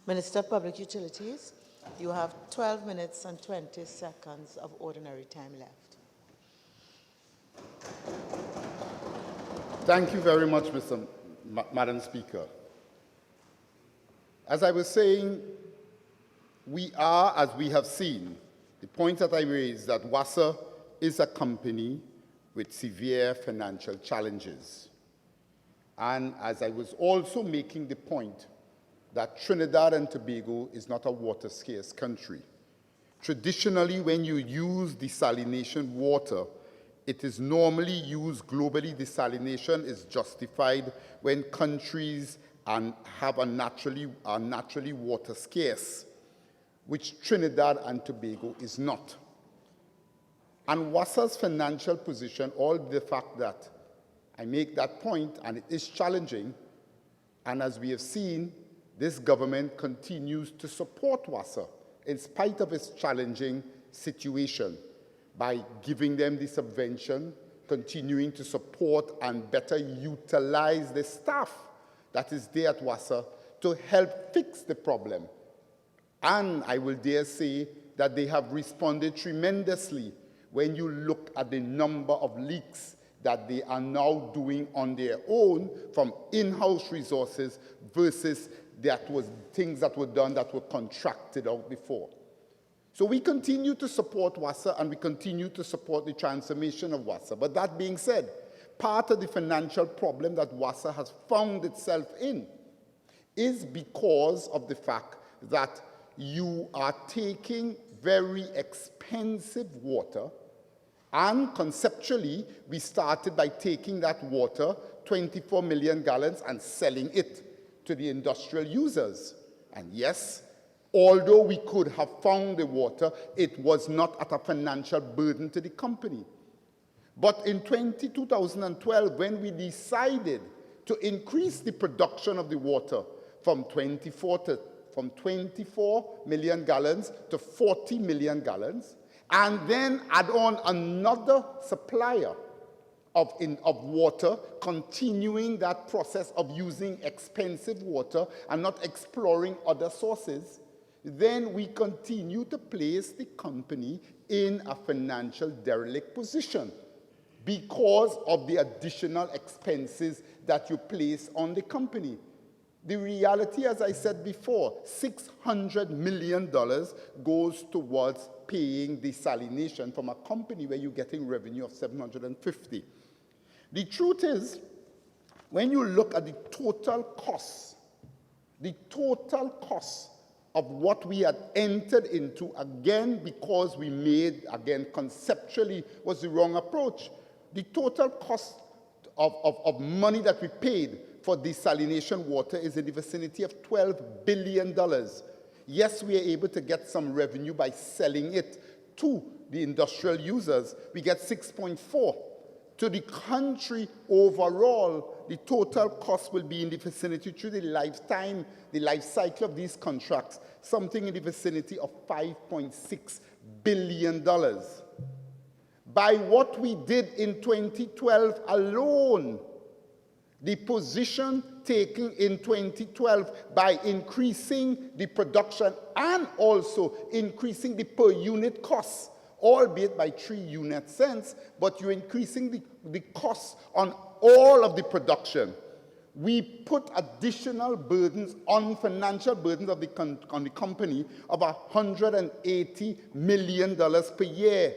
Minister of Public Utilities, you have 12 minutes and 20 seconds of ordinary time left. Thank you very much, Madam Speaker. As I was saying, we are, as we have seen, the point that I raised, that WASA is a company with severe financial challenges. And as I was also making the point that Trinidad and Tobago is not a water-scarce country. Traditionally, when you use desalination water, it is normally used globally. Desalination is justified when countries are naturally water scarce, which Trinidad and Tobago is not. And WASA's financial position, all the fact that I make that point, and it is challenging, and as we have seen, this government continues to support WASA in spite of its challenging situation by giving them the subvention, continuing to support and better utilize the staff that is there at WASA to help fix the problem. And I will dare say that they have responded tremendously when you look at the number of leaks that they are now doing on their own from in-house resources versus that was things that were done that were contracted out before. So we continue to support WASA and we continue to support the transformation of WASA. But that being said, part of the financial problem that WASA has found itself in is because of the fact that you are taking very expensive water, and conceptually, we started by taking that water, 24 million gallons, and selling it to the industrial users. And yes, although we could have found the water, it was not at a financial burden to the company. But in 2012, when we decided to increase the production of the water from 24 million gallons to 40 million gallons, and then add on another supplier of water, continuing that process of using expensive water and not exploring other sources, then we continue to place the company in a financial derelict position because of the additional expenses that you place on the company. The reality, as I said before, $600 million goes towards paying desalination from a company where you're getting revenue of 750. The truth is, when you look at the total cost of what we had entered into, again, because we made, again, conceptually was the wrong approach. The total cost of money that we paid for desalination water is in the vicinity of $12 billion. Yes, we are able to get some revenue by selling it to the industrial users. We get 6.4. To the country overall, the total cost will be in the vicinity through the lifetime, the life cycle of these contracts, something in the vicinity of $5.6 billion. By what we did in 2012 alone, the position taken in 2012 by increasing the production and also increasing the per unit costs, albeit by 3 unit cents, but you're increasing the costs on all of the production. We put additional burdens on financial burdens of on the company of $180 million per year,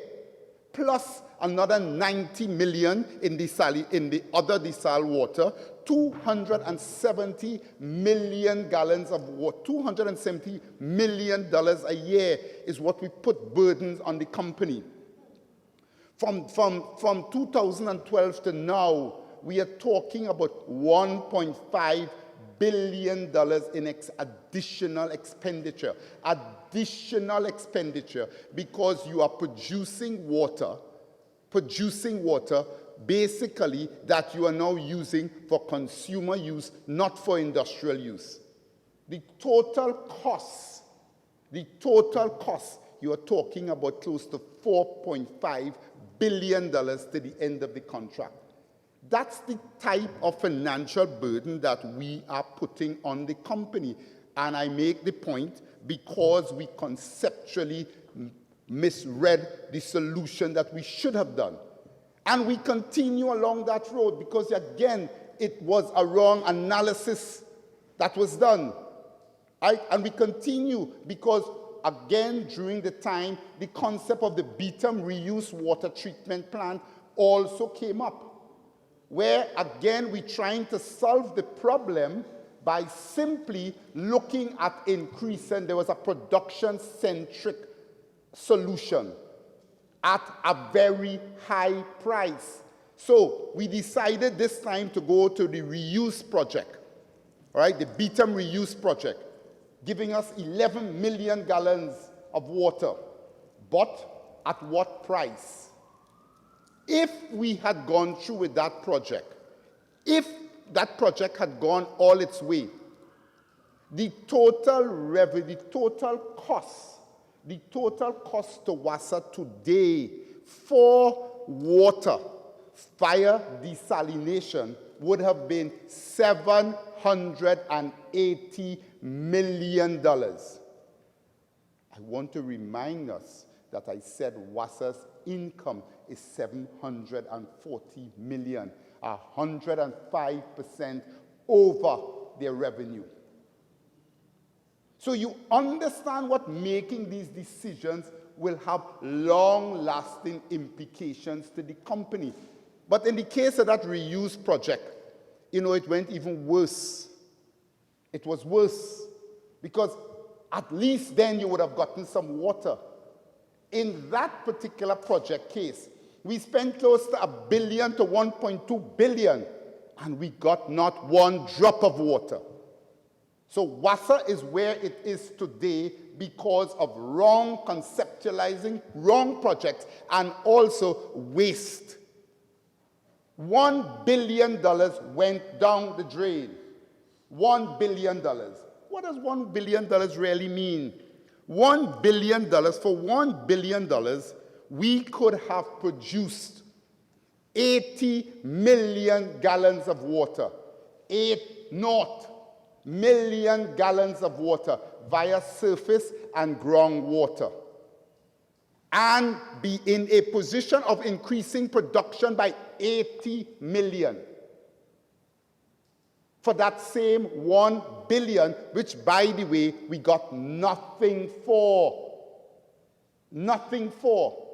plus another 90 million in the other desal water, 270 million gallons of water, $270 million a year is what we put burdens on the company. From 2012 to now, we are talking about $1.5 billion in additional expenditure. Additional expenditure because you are producing water basically that you are now using for consumer use, not for industrial use. The total cost, you are talking about close to $4.5 billion to the end of the contract. That's the type of financial burden that we are putting on the company. And I make the point because we conceptually misread the solution that we should have done. And we continue along that road because, again, it was a wrong analysis that was done. Right? And we continue because, again, during the time, the concept of the Beetham reuse water treatment plant also came up, where, again, we're trying to solve the problem by simply looking at increasing. There was a production-centric solution at a very high price. So we decided this time to go to the reuse project, all right, the Beetham reuse project, giving us 11 million gallons of water. But at what price? If we had gone through with that project, if that project had gone all its way, the total revenue, the total cost to WASA today for water via desalination would have been $780 million. I want to remind us that I said WASA's income is $740 million, 105% over their revenue. So you understand what making these decisions will have long-lasting implications to the company. But in the case of that reuse project, it went even worse. It was worse because at least then you would have gotten some water. In that particular project case, we spent close to $1 billion to $1.2 billion, and we got not one drop of water. So WASA is where it is today because of wrong conceptualizing, wrong projects, and also waste. $1 billion went down the drain. $1 billion. What does $1 billion really mean? $1 billion, for $1 billion, we could have produced 80 million gallons of water. 80 million gallons of water via surface and groundwater. And be in a position of increasing production by 80 million. For that same 1 billion, which, by the way, we got nothing for. Nothing for.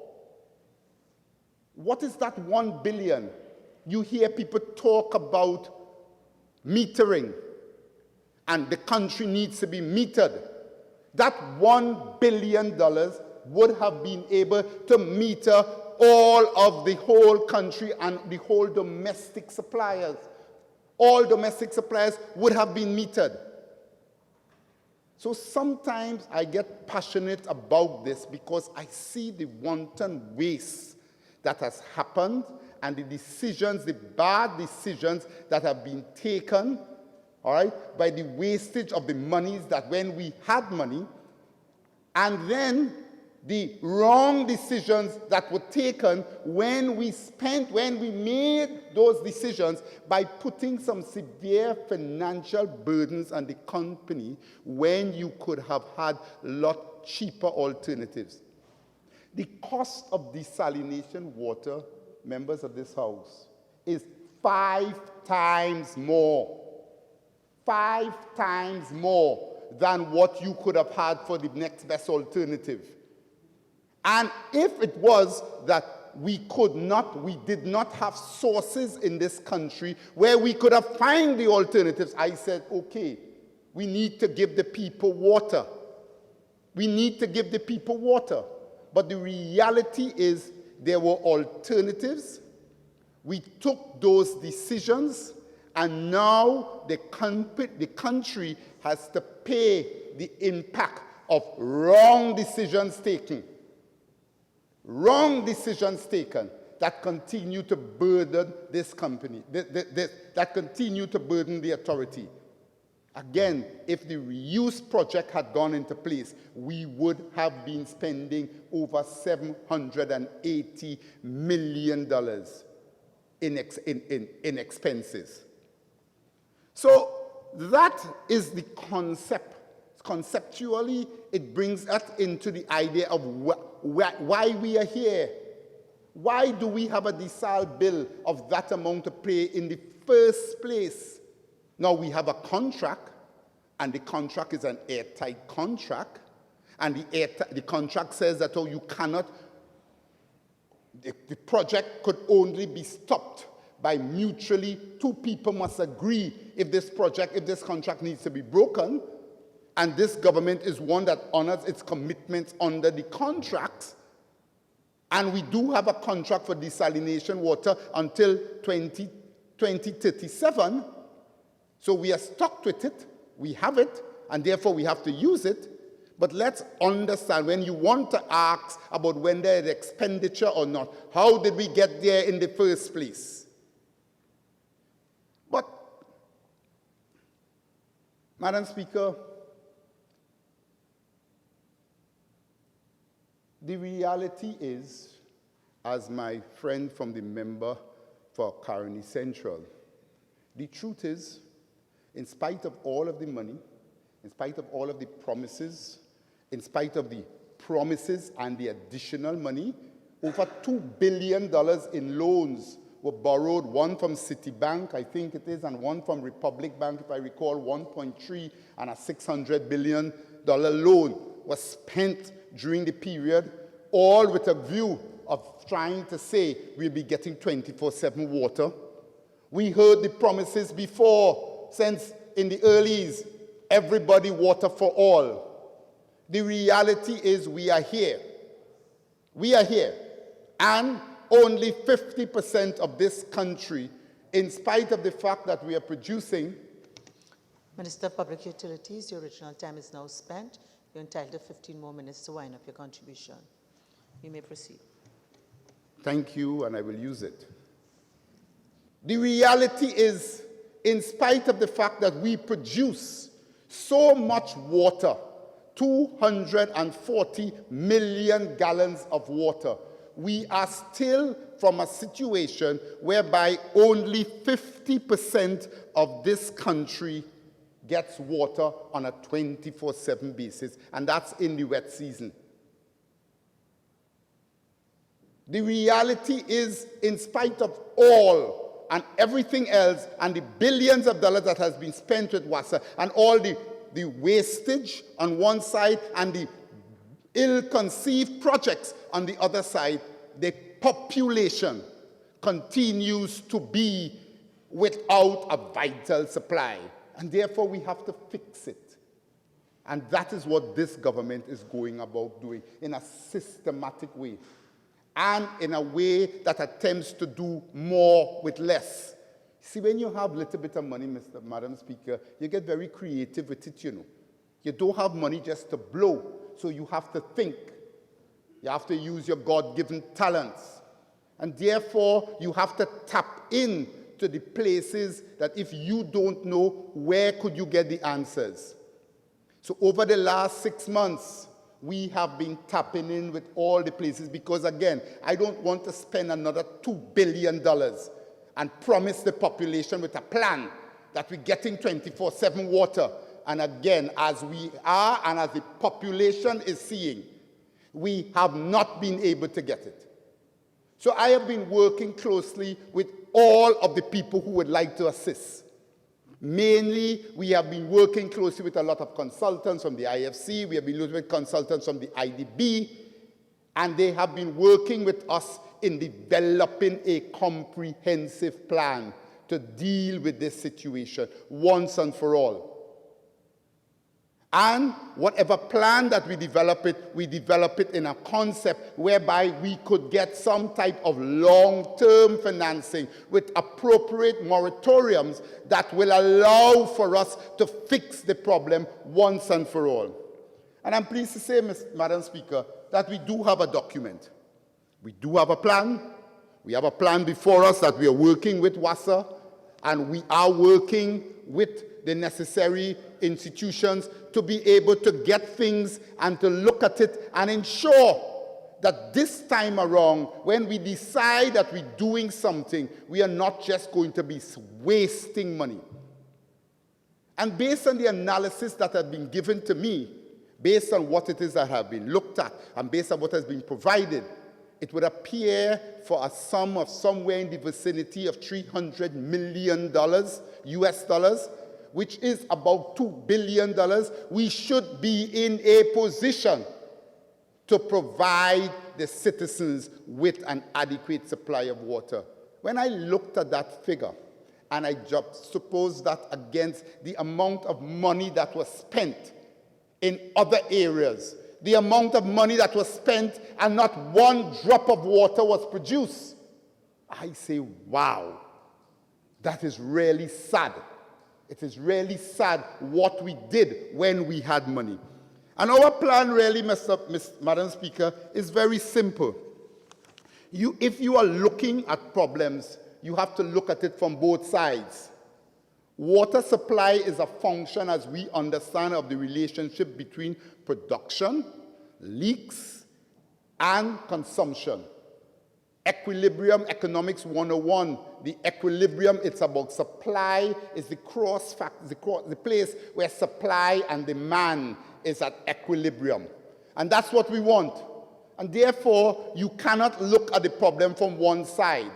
What is that 1 billion? You hear people talk about metering, and the country needs to be metered. That $1 billion would have been able to meter all of the whole country and the whole domestic suppliers. All domestic suppliers would have been metered. So sometimes I get passionate about this because I see the wanton waste that has happened and the decisions, the bad decisions that have been taken, all right, by the wastage of the monies that when we had money, and then the wrong decisions that were taken when we made those decisions by putting some severe financial burdens on the company when you could have had a lot cheaper alternatives. The cost of desalination water, members of this House, is 5 times more. 5 times more than what you could have had for the next best alternative. And if it was that we did not have sources in this country where we could have found the alternatives, I said, okay, we need to give the people water. We need to give the people water. But the reality is there were alternatives. We took those decisions, and now the country has to pay the impact of wrong decisions taken. Wrong decisions taken that continue to burden this company, that continue to burden the authority. Again, if the reuse project had gone into place, we would have been spending over $780 million in expenses. So that is the concept Conceptually, it brings us into the idea of why we are here. Why do we have a desal bill of that amount to pay in the first place? Now, we have a contract, and the contract is an airtight contract, and the contract says that you cannot, the project could only be stopped by mutually, two people must agree if this contract needs to be broken, and this government is one that honors its commitments under the contracts. And we do have a contract for desalination water until 2037. So we are stuck with it. We have it, and therefore we have to use it. But let's understand, when you want to ask about when there is expenditure or not, how did we get there in the first place? But, Madam Speaker, the reality is, as my friend from the member for Caroni Central, the truth is, in spite of all of the money, in spite of all of the promises, in spite of the promises and the additional money, over $2 billion in loans were borrowed, one from Citibank, I think it is, and one from Republic Bank, if I recall, 1.3 and a $600 billion loan was spent during the period, all with a view of trying to say we'll be getting 24/7 water. We heard the promises before, since in the earlies, everybody water for all. The reality is we are here. We are here. And only 50% of this country, in spite of the fact that we are producing. Minister of Public Utilities, your original time is now spent. You're entitled to 15 more minutes to wind up your contribution. You may proceed. Thank you, and I will use it. The reality is, in spite of the fact that we produce so much water, 240 million gallons of water, we are still from a situation whereby only 50% of this country gets water on a 24/7 basis, and that's in the wet season. The reality is, in spite of all and everything else and the billions of dollars that has been spent with WASA and all the wastage on one side and the ill-conceived projects on the other side, the population continues to be without a vital supply. And therefore, we have to fix it. And that is what this government is going about doing in a systematic way, and in a way that attempts to do more with less. See, when you have a little bit of money, Madam Speaker, you get very creative with it, you know. You don't have money just to blow, so you have to think. You have to use your God-given talents. And therefore, you have to tap in to the places that if you don't know, where could you get the answers? So over the last 6 months, we have been tapping in with all the places because, again, I don't want to spend another $2 billion and promise the population with a plan that we're getting 24/7 water. And again, as we are and as the population is seeing, we have not been able to get it. So I have been working closely with all of the people who would like to assist. Mainly, we have been working closely with a lot of consultants from the IFC, we have been working with consultants from the IDB, and they have been working with us in developing a comprehensive plan to deal with this situation once and for all. And whatever plan that we develop it in a concept whereby we could get some type of long-term financing with appropriate moratoriums that will allow for us to fix the problem once and for all. And I'm pleased to say, Madam Speaker, that we do have a document. We do have a plan. We have a plan before us that we are working with WASA, and we are working with the necessary institutions to be able to get things and to look at it and ensure that this time around, when we decide that we're doing something, we are not just going to be wasting money. And based on the analysis that had been given to me, based on what it is that have been looked at, and based on what has been provided, it would appear for a sum of somewhere in the vicinity of $300 million, US dollars, which is about $2 billion, we should be in a position to provide the citizens with an adequate supply of water. When I looked at that figure, and I juxtaposed that against the amount of money that was spent in other areas, the amount of money that was spent and not one drop of water was produced, I say, wow, that is really sad. It is really sad what we did when we had money. And our plan really, Madam Speaker, is very simple. If you are looking at problems, you have to look at it from both sides. Water supply is a function, as we understand, of the relationship between production, leaks, and consumption. Equilibrium Economics 101, the equilibrium, it's about supply, is the place where supply and demand is at equilibrium. And that's what we want. And therefore, you cannot look at the problem from one side.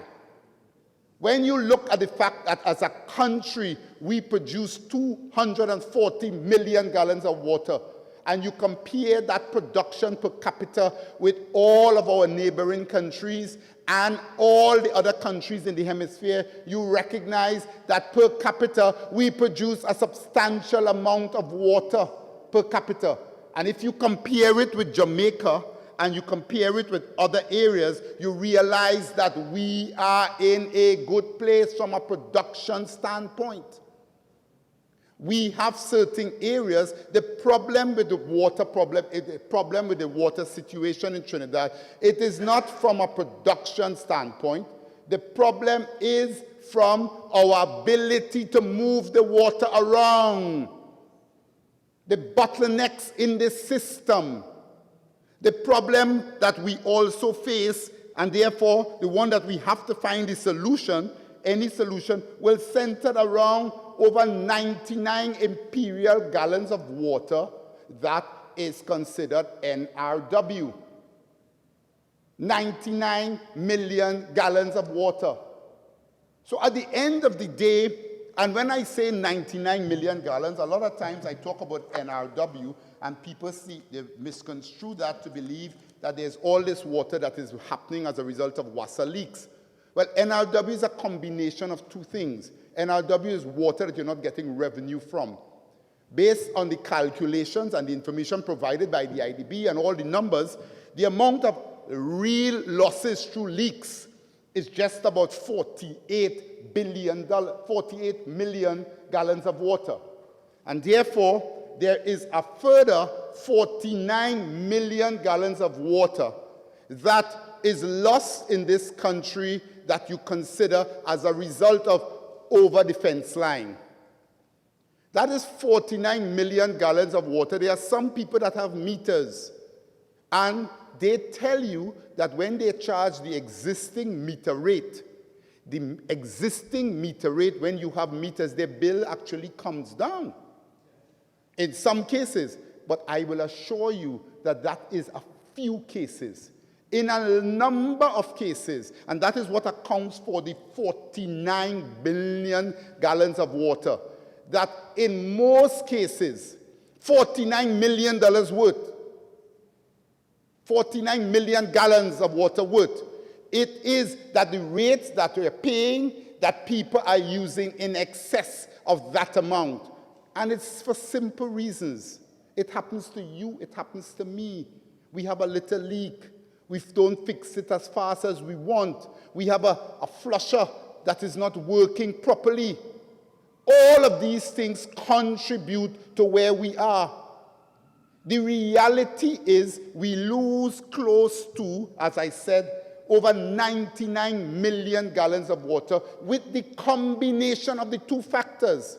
When you look at the fact that as a country, we produce 240 million gallons of water, and you compare that production per capita with all of our neighboring countries and all the other countries in the hemisphere, you recognize that per capita, we produce a substantial amount of water per capita. And if you compare it with Jamaica, and you compare it with other areas, you realize that we are in a good place from a production standpoint. We have certain areas. The problem with the water situation in Trinidad, it is not from a production standpoint. The problem is from our ability to move the water around. The bottlenecks in the system. The problem that we also face, and therefore the one that we have to find the solution, any solution, will center around over 99 imperial gallons of water that is considered NRW. 99 million gallons of water. So at the end of the day, and when I say 99 million gallons, a lot of times I talk about NRW, and people they misconstrue that to believe that there's all this water that is happening as a result of WASA leaks. Well, NRW is a combination of two things. NRW is water that you're not getting revenue from. Based on the calculations and the information provided by the IDB and all the numbers, the amount of real losses through leaks is just about 48 million gallons of water. And therefore, there is a further 49 million gallons of water that is lost in this country that you consider as a result of over the fence line. That is 49 million gallons of water. There are some people that have meters, and they tell you that when they charge the existing meter rate, when you have meters, their bill actually comes down. In some cases, but I will assure you that that is a few cases. In a number of cases, and that is what accounts for the 49 billion gallons of water, that in most cases, $49 million worth, 49 million gallons of water worth, it is that the rates that we're paying, that people are using in excess of that amount. And it's for simple reasons. It happens to you, it happens to me. We have a little leak. We don't fix it as fast as we want. We have a flusher that is not working properly. All of these things contribute to where we are. The reality is we lose close to, as I said, over 99 million gallons of water with the combination of the two factors.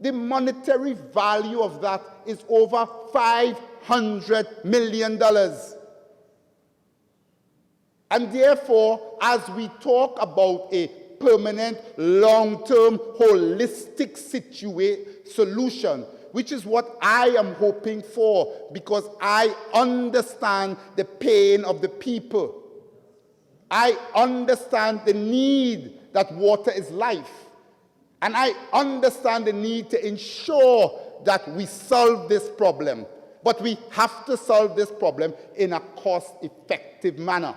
The monetary value of that is over $500 million. And therefore, as we talk about a permanent, long-term, holistic solution, which is what I am hoping for, because I understand the pain of the people. I understand the need that water is life. And I understand the need to ensure that we solve this problem. But we have to solve this problem in a cost-effective manner.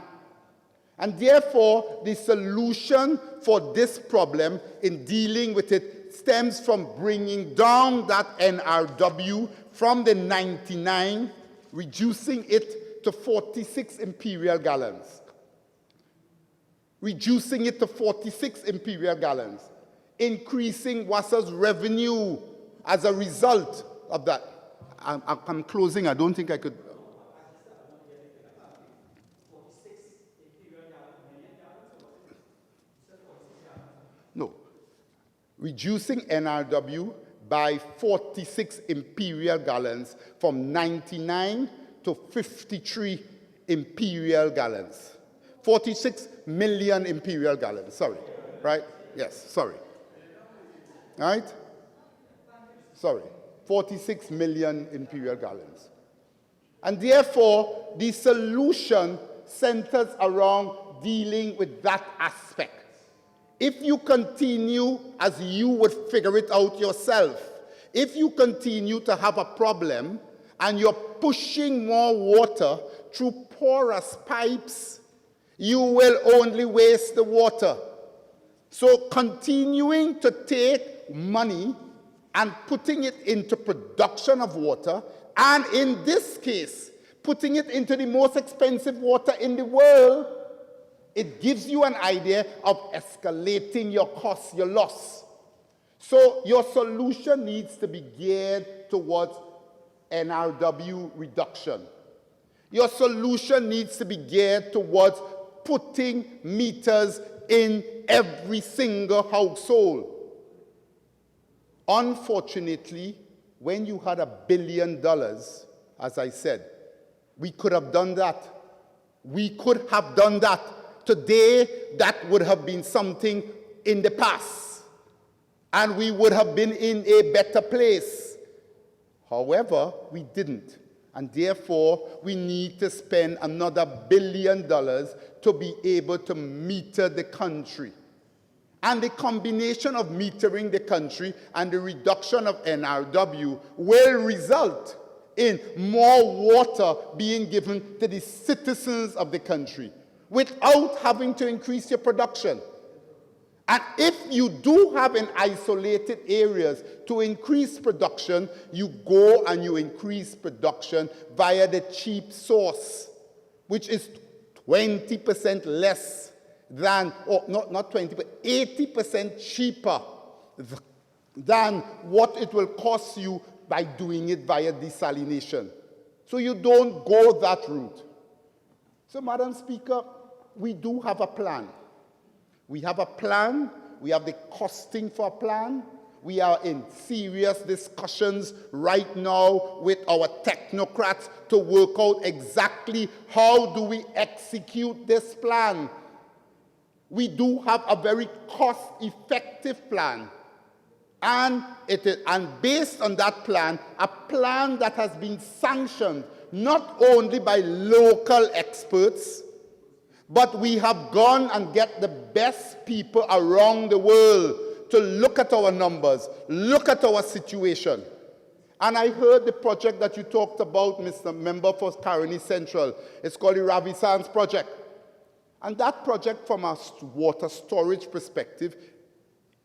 And therefore, the solution for this problem in dealing with it stems from bringing down that NRW from the 99, reducing it to 46 imperial gallons. Reducing it to 46 imperial gallons. Increasing WASA's revenue as a result of that. I'm closing. I don't think I could. No. Reducing NRW by 46 imperial gallons from 99 to 53 imperial gallons. 46 million imperial gallons, sorry. Right? Yes, sorry. All right? Sorry. 46 million imperial gallons. And therefore, the solution centers around dealing with that aspect. If you continue as you would figure it out yourself, if you continue to have a problem and you're pushing more water through porous pipes, you will only waste the water. So continuing to take money and putting it into production of water, and in this case, putting it into the most expensive water in the world, it gives you an idea of escalating your costs, your loss. So your solution needs to be geared towards NRW reduction. Your solution needs to be geared towards putting meters in every single household. Unfortunately, when you had $1 billion, as I said, we could have done that. We could have done that. Today, that would have been something in the past, and we would have been in a better place. However, we didn't, and therefore, we need to spend another $1 billion to be able to meter the country. And the combination of metering the country and the reduction of NRW will result in more water being given to the citizens of the country without having to increase your production. And if you do have in isolated areas to increase production, you go and you increase production via the cheap source, which is 20% less than, or not 20, but 80% cheaper than what it will cost you by doing it via desalination. So you don't go that route. So, Madam Speaker, we do have a plan. We have a plan. We have the costing for a plan. We are in serious discussions right now with our technocrats to work out exactly how do we execute this plan. We do have a very cost-effective plan. And based on that plan, a plan that has been sanctioned not only by local experts, but we have gone and get the best people around the world to look at our numbers, look at our situation. And I heard the project that you talked about, Mr. Member for Caroni Central. It's called the Ravi Sands Project. And that project, from a water storage perspective,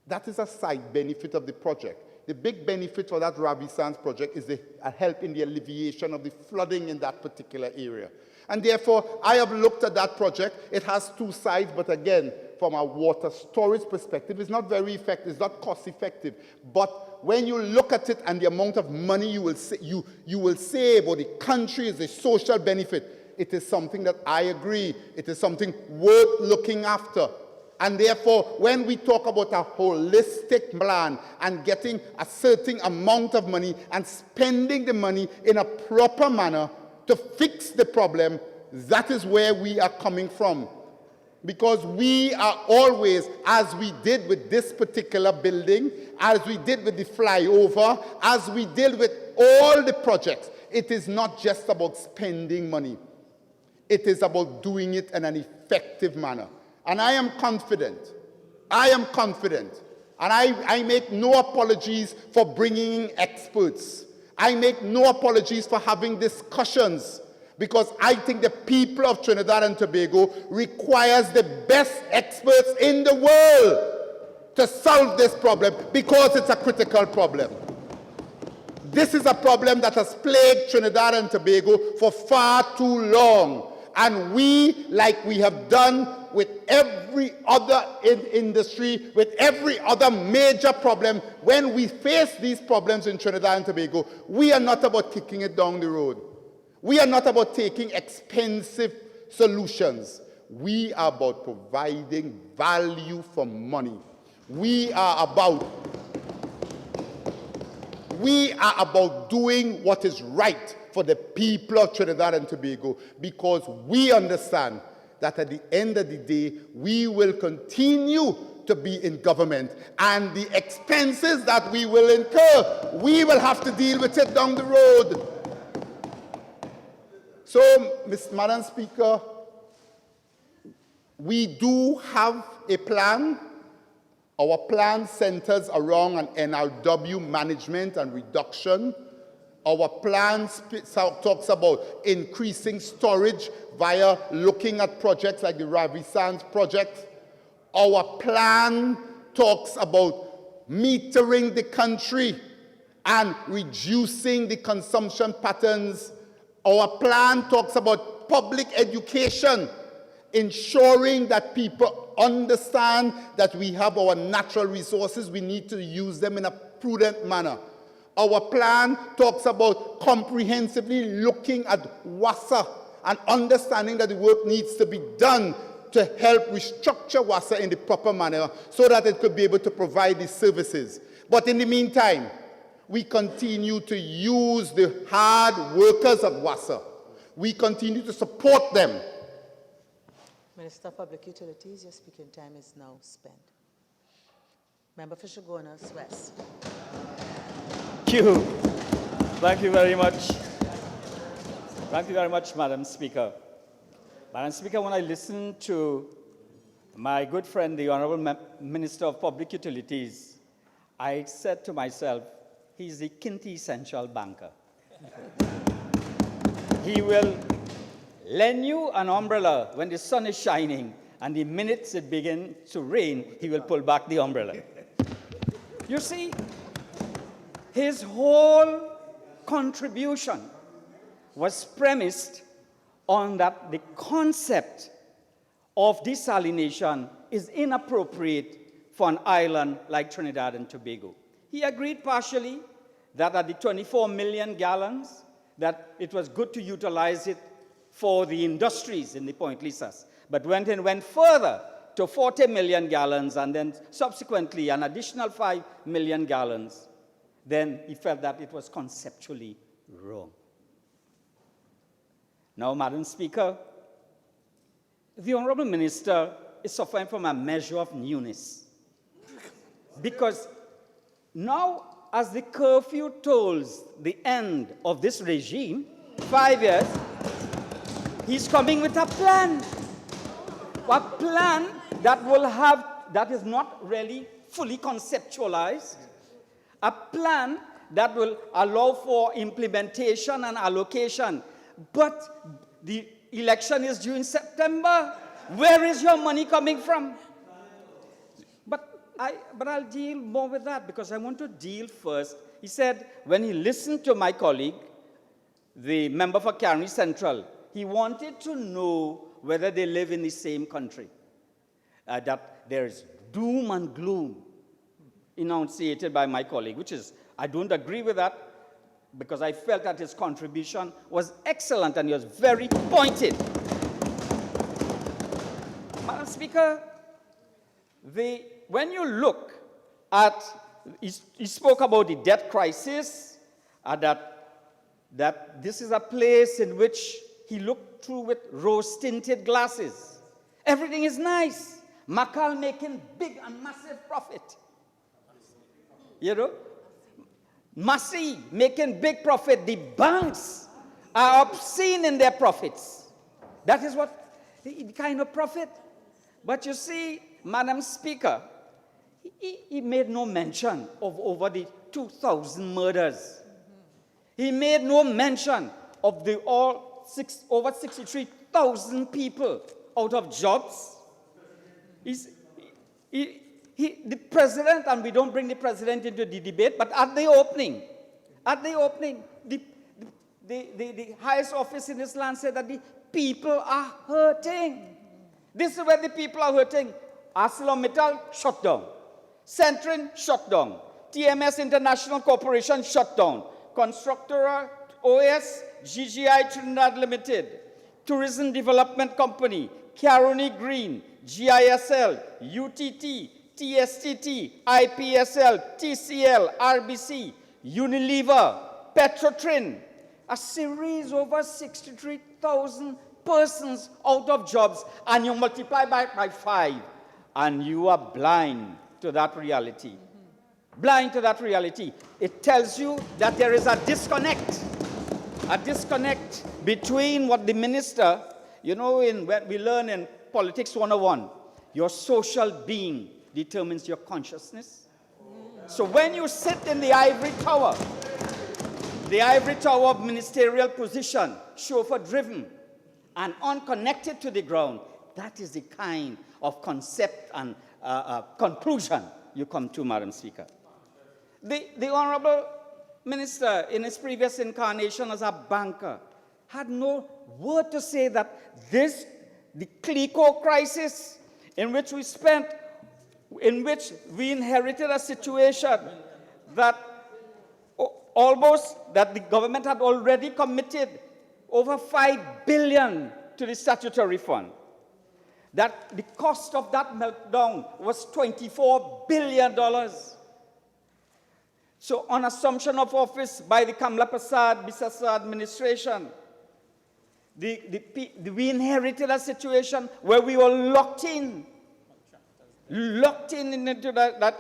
that is a side benefit of the project. The big benefit for that Ravi Sands project is a help in the alleviation of the flooding in that particular area. And therefore, I have looked at that project. It has two sides, but again, from a water storage perspective, it's not very effective, it's not cost effective. But when you look at it and the amount of money you will save, or the country is a social benefit, it is something that I agree. It is something worth looking after. And therefore, when we talk about a holistic plan and getting a certain amount of money and spending the money in a proper manner to fix the problem, that is where we are coming from. Because we are always, as we did with this particular building, as we did with the flyover, as we did with all the projects, it is not just about spending money. It is about doing it in an effective manner. And I am confident, and I make no apologies for bringing in experts. I make no apologies for having discussions, because I think the people of Trinidad and Tobago requires the best experts in the world to solve this problem, because it's a critical problem. This is a problem that has plagued Trinidad and Tobago for far too long. And we, like we have done with every other industry, with every other major problem, when we face these problems in Trinidad and Tobago, we are not about kicking it down the road. We are not about taking expensive solutions. We are about providing value for money. We are about doing what is right for the people of Trinidad and Tobago, because we understand that at the end of the day, we will continue to be in government, and the expenses that we will incur, we will have to deal with it down the road. So, Madam Speaker, we do have a plan. Our plan centers around an NRW management and reduction. Our plan talks about increasing storage via looking at projects like the Ravi Sands project. Our plan talks about metering the country and reducing the consumption patterns. Our plan talks about public education, ensuring that people understand that we have our natural resources, we need to use them in a prudent manner. Our plan talks about comprehensively looking at WASA and understanding that the work needs to be done to help restructure WASA in the proper manner so that it could be able to provide these services. But in the meantime, we continue to use the hard workers of WASA. We continue to support them. Minister of Public Utilities, your speaking time is now spent. Member for Chaguanas West. Thank you. Thank you very much. Thank you very much, Madam Speaker. Madam Speaker, when I listen to my good friend, the Honorable Minister of Public Utilities, I said to myself, he's the quintessential banker. He will lend you an umbrella when the sun is shining, and the minute it begins to rain, he will pull back the umbrella. You see, his whole contribution was premised on that the concept of desalination is inappropriate for an island like Trinidad and Tobago. He agreed partially that at the 24 million gallons, that it was good to utilize it for the industries in the Point Lisas, but went further to 40 million gallons, and then subsequently an additional 5 million gallons. Then he felt that it was conceptually wrong. Now, Madam Speaker, the Honorable Minister is suffering from a measure of newness. Because now, as the curfew tolls the end of this regime, 5 years, he's coming with a plan that is not really fully conceptualized, a plan that will allow for implementation and allocation. But the election is due in September. Where is your money coming from? But I'll deal more with that, because I want to deal first. He said, when he listened to my colleague, the member for Caroni Central, he wanted to know whether they live in the same country. That there is doom and gloom enunciated by my colleague, which is, I don't agree with that, because I felt that his contribution was excellent and he was very pointed. Madam Speaker, when you look at, he spoke about the debt crisis, that this is a place in which he looked through with rose-tinted glasses. Everything is nice. Macau making big and massive profit. You know? Massey making big profit. The banks are obscene in their profits. That is what the kind of profit. But you see, Madam Speaker, he made no mention of over the 2,000 murders. He made no mention of the over 63,000 people out of jobs. The president, and we don't bring the president into the debate, but at the opening, the highest office in this land said that the people are hurting. This is where the people are hurting. ArcelorMittal shut down. Centrin shut down. TMS International Corporation shut down. Constructora OS, GGI Trinidad Limited, Tourism Development Company, Caroni Green, GISL, UTT, TSTT, IPSL, TCL, RBC, Unilever, Petrotrin, a series over 63,000 persons out of jobs, and you multiply by 5, and you are blind to that reality. Blind to that reality. It tells you that there is a disconnect between what the minister, when we learn in Politics 101, your social being determines your consciousness. So when you sit in the ivory tower of ministerial position, chauffeur-driven, and unconnected to the ground, that is the kind of concept and conclusion you come to, Madam Speaker. The Honorable Minister, in his previous incarnation as a banker, had no word to say that the CLICO crisis in which we inherited a situation that the government had already committed over $5 billion to the statutory fund. That the cost of that meltdown was $24 billion. So on assumption of office by the Kamla Persad-Bissessa administration, we inherited a situation where we were locked in into that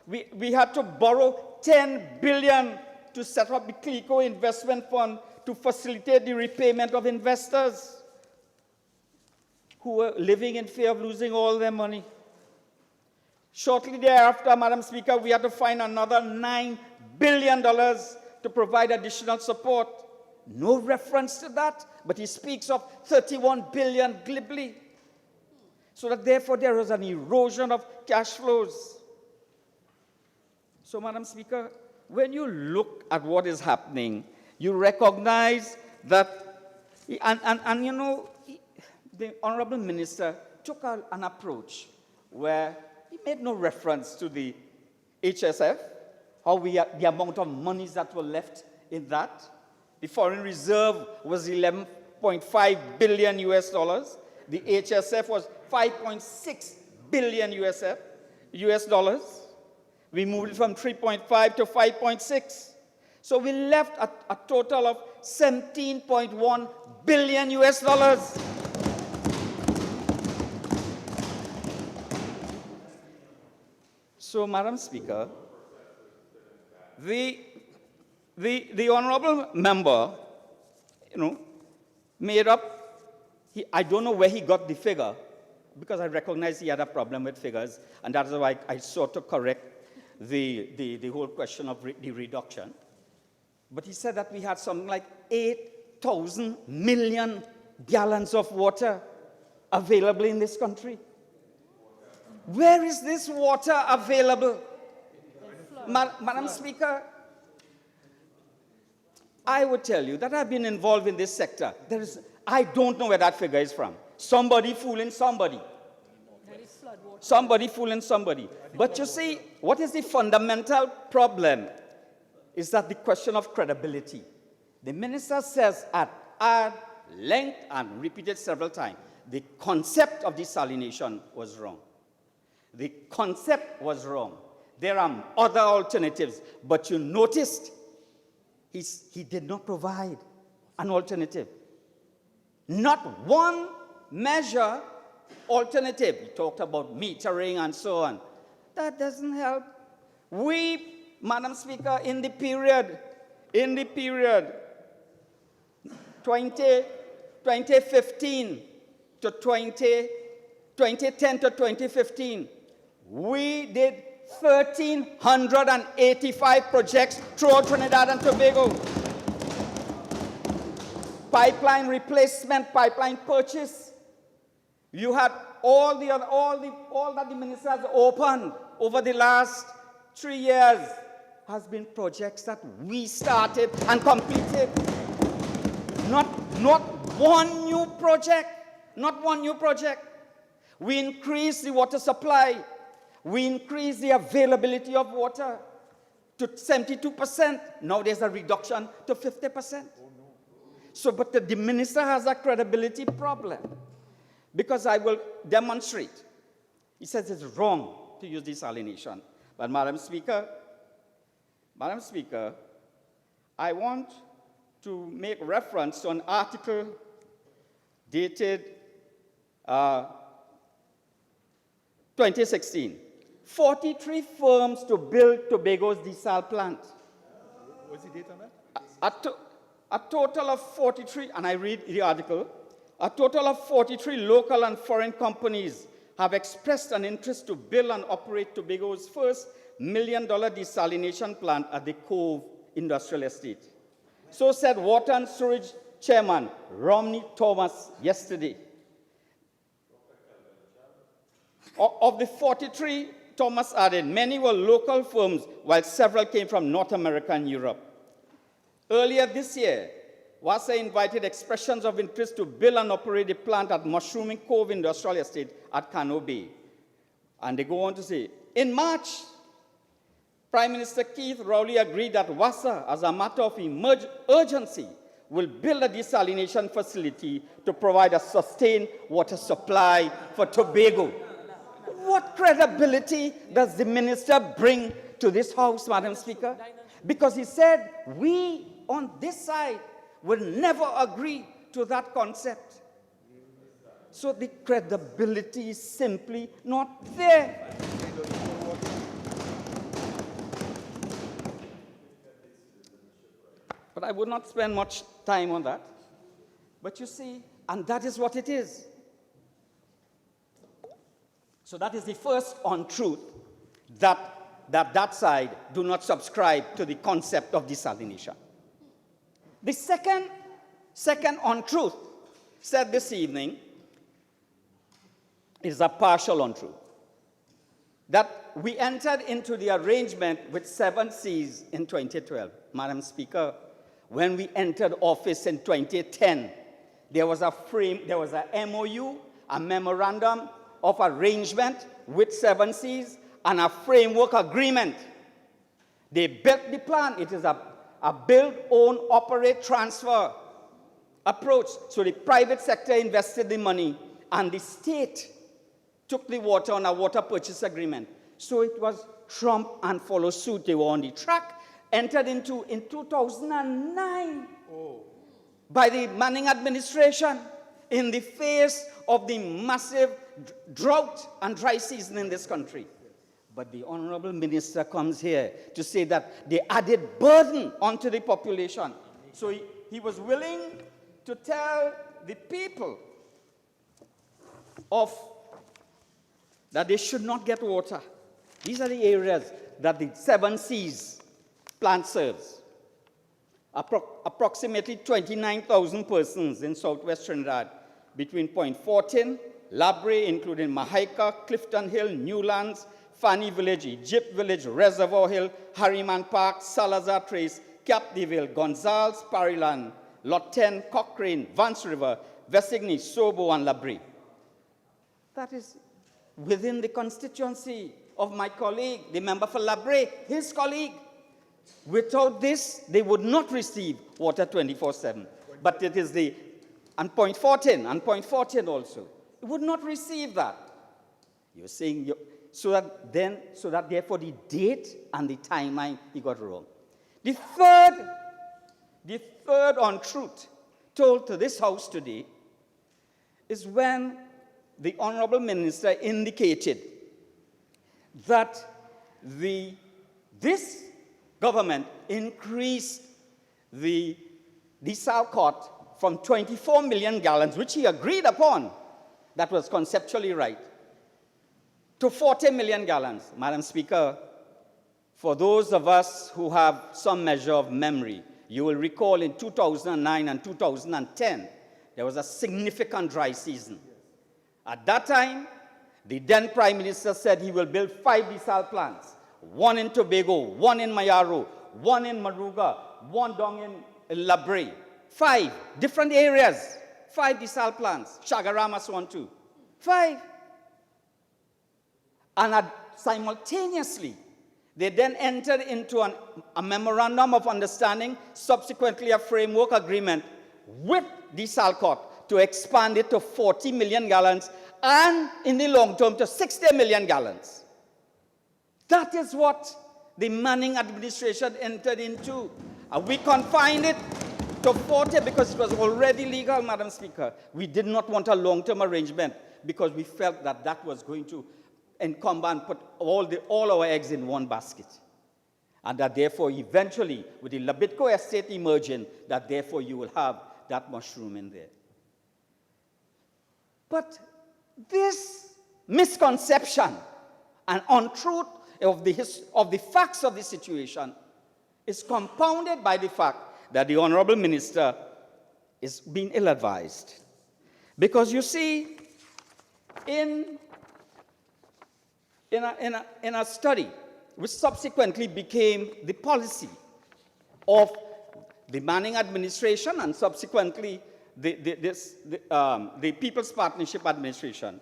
we had to borrow $10 billion to set up the CLICO investment fund to facilitate the repayment of investors who were living in fear of losing all their money. Shortly thereafter, Madam Speaker, we had to find another $9 billion to provide additional support. No reference to that, but he speaks of $31 billion glibly. So that therefore there was an erosion of cash flows. So, Madam Speaker, when you look at what is happening, you recognize that, the Honorable Minister took an approach where he made no reference to the HSF, the amount of monies that were left in that. The foreign reserve was $11.5 billion US dollars. The HSF was $5.6 billion US dollars. We moved from 3.5 to 5.6. So we left a total of $17.1 billion US dollars. So, Madam Speaker, the honorable member, made up, I don't know where he got the figure, because I recognize he had a problem with figures, and that's why I sought to correct the whole question of the reduction. But he said that we had something like 8,000 million gallons of water available in this country. Where is this water available? Madam Speaker, I would tell you that I've been involved in this sector. I don't know where that figure is from. Somebody fooling somebody. Somebody fooling somebody. But you see, what is the fundamental problem is that the question of credibility. The minister says at length and repeated several times, the concept of desalination was wrong. The concept was wrong. There are other alternatives, but you noticed he did not provide an alternative. Not one measure alternative. He talked about metering and so on. That doesn't help. We, Madam Speaker, in the period 2015 to 2010 to 2015, we did 1,385 projects throughout Trinidad and Tobago. Pipeline replacement, pipeline purchase. You had all that the minister has opened over the last 3 years has been projects that we started and completed. Not one new project. Not one new project. We increased the water supply. We increased the availability of water to 72%. Now there's a reduction to 50%. So, but the minister has a credibility problem. Because I will demonstrate. He says it's wrong to use desalination. But Madam Speaker, I want to make reference to an article dated 2016. 43 firms to build Tobago's desal plant. What's the date on that? A total of 43, and I read the article, a total of 43 local and foreign companies have expressed an interest to build and operate Tobago's first $1 million desalination plant at the Cove Industrial Estate. So said Water and Storage Chairman Romney Thomas yesterday. Of the 43, Thomas added, many were local firms, while several came from North America and Europe. Earlier this year, WASA invited expressions of interest to build and operate a plant at Mushrooming Cove Industrial Estate at Cano Bay. And they go on to say, in March, Prime Minister Keith Rowley agreed that WASA, as a matter of urgency, will build a desalination facility to provide a sustained water supply for Tobago. What credibility does the minister bring to this House, Madam Speaker? Because he said, we on this side will never agree to that concept. So the credibility is simply not there. But I would not spend much time on that. But you see, and that is what it is. So that is the first untruth, that side do not subscribe to the concept of desalination. The second untruth said this evening is a partial untruth. That we entered into the arrangement with 7 Seas in 2012. Madam Speaker, when we entered office in 2010, there was a MOU, a memorandum of arrangement with 7 Seas and a framework agreement. They built the plant. It is a build, own, operate, transfer approach. So the private sector invested the money and the state took the water on a water purchase agreement. So it was Trump and follow suit. They were on the track, entered into in 2009 by the Manning administration in the face of the massive drought and dry season in this country. But the honorable minister comes here to say that they added burden onto the population. So he was willing to tell the people that they should not get water. These are the areas that the 7 Seas plant serves. Approximately 29,000 persons in southwest Trinidad between Point Fortin, Labre, including Mahaika, Clifton Hill, Newlands, Fanny Village, Egypt Village, Reservoir Hill, Harriman Park, Salazar Trace, Cap Deville, Gonzales, Parilan, Lot 10, Cochrane, Vance River, Vessigny, Sobo, and Labre. That is within the constituency of my colleague, the member for Labre, his colleague. Without this, they would not receive water 24/7. But it is and Point Fortin also. It would not receive that. You're saying, so that therefore the date and the timeline he got wrong. The third untruth told to this House today is when the Honorable Minister indicated that this government increased the desal cut from 24 million gallons, which he agreed upon, that was conceptually right, to 40 million gallons. Madam Speaker, for those of us who have some measure of memory, you will recall in 2009 and 2010, there was a significant dry season. At that time, the then Prime Minister said he will build 5 desal plants, 1 in Tobago, 1 in Mayaro, 1 in Maruga, 1 down in Labre. 5 different areas, 5 desal plants, Chagarama, so on too. 5. And simultaneously, they then entered into a memorandum of understanding, subsequently a framework agreement with desal cut to expand it to 40 million gallons and in the long term to 60 million gallons. That is what the Manning administration entered into. And we confined it to 40 because it was already legal, Madam Speaker. We did not want a long-term arrangement because we felt that that was going to encumber and put all our eggs in one basket. And that therefore, eventually, with the Labitco estate emerging, that therefore you will have that mushroom in there. But this misconception and untruth of the facts of the situation is compounded by the fact that the Honorable Minister is being ill-advised. Because you see, in a study which subsequently became the policy of the Manning administration and subsequently the People's Partnership Administration,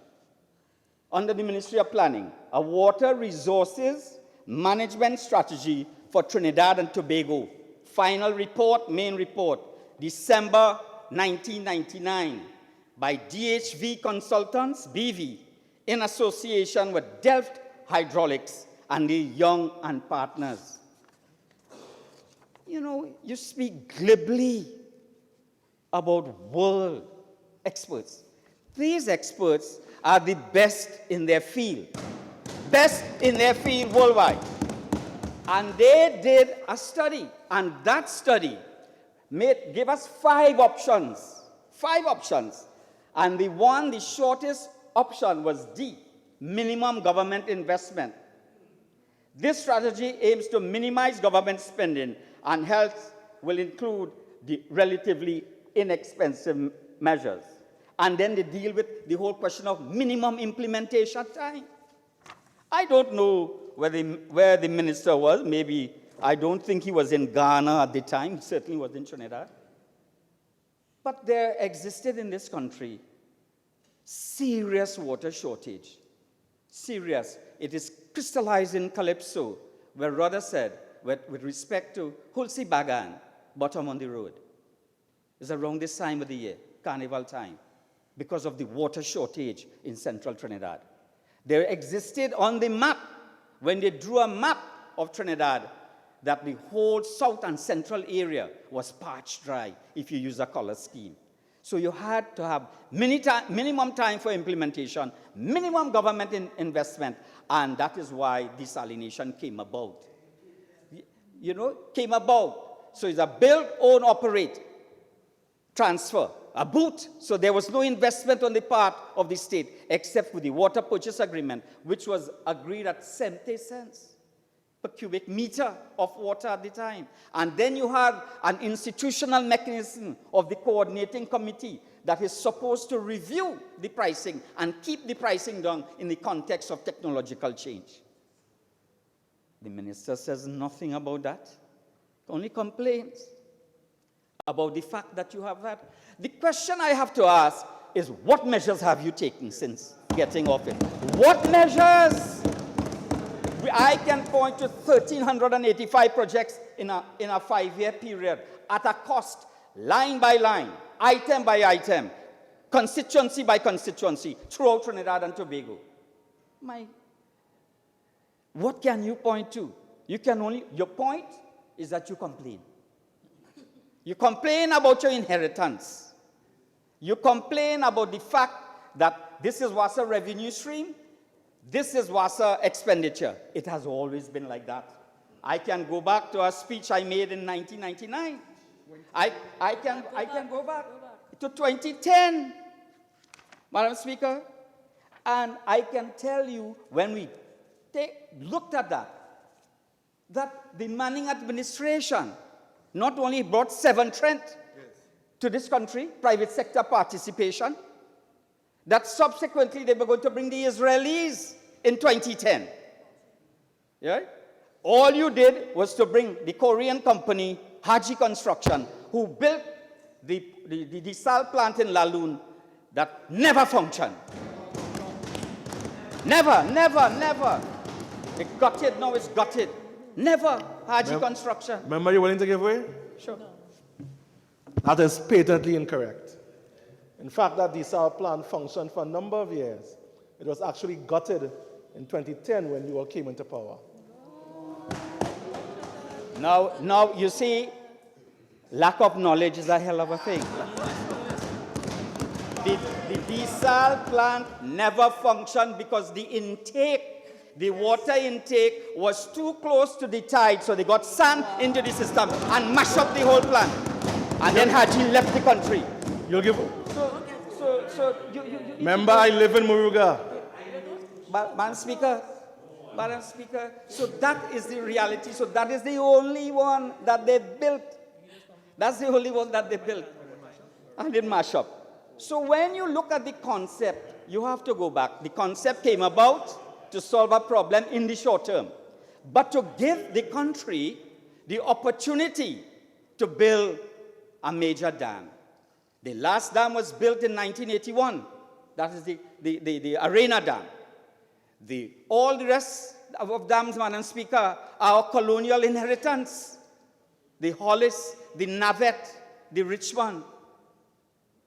under the Ministry of Planning, a water resources management strategy for Trinidad and Tobago. Final report, main report, December 1999, by DHV Consultants, BV, in association with Delft Hydraulics and the Young and Partners. You know, you speak glibly about world experts. These experts are the best in their field worldwide. And they did a study, and that study gave us 5 options. 5 options. And the shortest option was D, minimum government investment. This strategy aims to minimize government spending, and health will include the relatively inexpensive measures. And then they deal with the whole question of minimum implementation time. I don't know where the minister was. Maybe, I don't think he was in Ghana at the time. He certainly was in Trinidad. But there existed in this country serious water shortage. Serious. It is crystallized in Calypso, where Rhoda said, with respect to Hulsi Bagan, bottom on the road. It's around this time of the year, carnival time, because of the water shortage in central Trinidad. There existed on the map, when they drew a map of Trinidad, that the whole south and central area was parched dry if you use a color scheme. So you had to have minimum time for implementation, minimum government investment, and that is why desalination came about. You know, came about. So it's a build, own, operate, transfer, a boot. So there was no investment on the part of the state except for the water purchase agreement, which was agreed at 70 cents per cubic meter of water at the time. And then you have an institutional mechanism of the coordinating committee that is supposed to review the pricing and keep the pricing down in the context of technological change. The minister says nothing about that, only complains about the fact that you have that. The question I have to ask is, what measures have you taken since getting off it? What measures? I can point to 1,385 projects in a 5-year period at a cost, line by line, item by item, constituency by constituency, throughout Trinidad and Tobago. What can you point to? Your point is that you complain. You complain about your inheritance. You complain about the fact that this is WASA revenue stream, this is WASA expenditure. It has always been like that. I can go back to a speech I made in 1999. I can go back to 2010, Madam Speaker, and I can tell you when we looked at that the Manning administration not only brought 7 Trent to this country, private sector participation, that subsequently they were going to bring the Israelis in 2010. Yeah? All you did was to bring the Korean company, Haji Construction, who built the desal plant in Laloon that never functioned. Never. It gutted, now it's gutted. Never, Haji Construction. Remember, you're willing to give way? Sure. That is patently incorrect. In fact, that desal plant functioned for a number of years. It was actually gutted in 2010 when you all came into power. Now you see, lack of knowledge is a hell of a thing. The desal plant never functioned because the water intake was too close to the tide, so they got sand into the system and mashed up the whole plant. And then Haji left the country. You'll give... So you Remember, I live in Muruga. Madam Speaker, so that is the reality. So that is the only one that they built. That's the only one that they built. And didn't mash up. So when you look at the concept, you have to go back. The concept came about to solve a problem in the short term, but to give the country the opportunity to build a major dam. The last dam was built in 1981. That is the Arena Dam. All the rest of dams, Madam Speaker, are colonial inheritance. The Hollis, the Navet, the Richmond.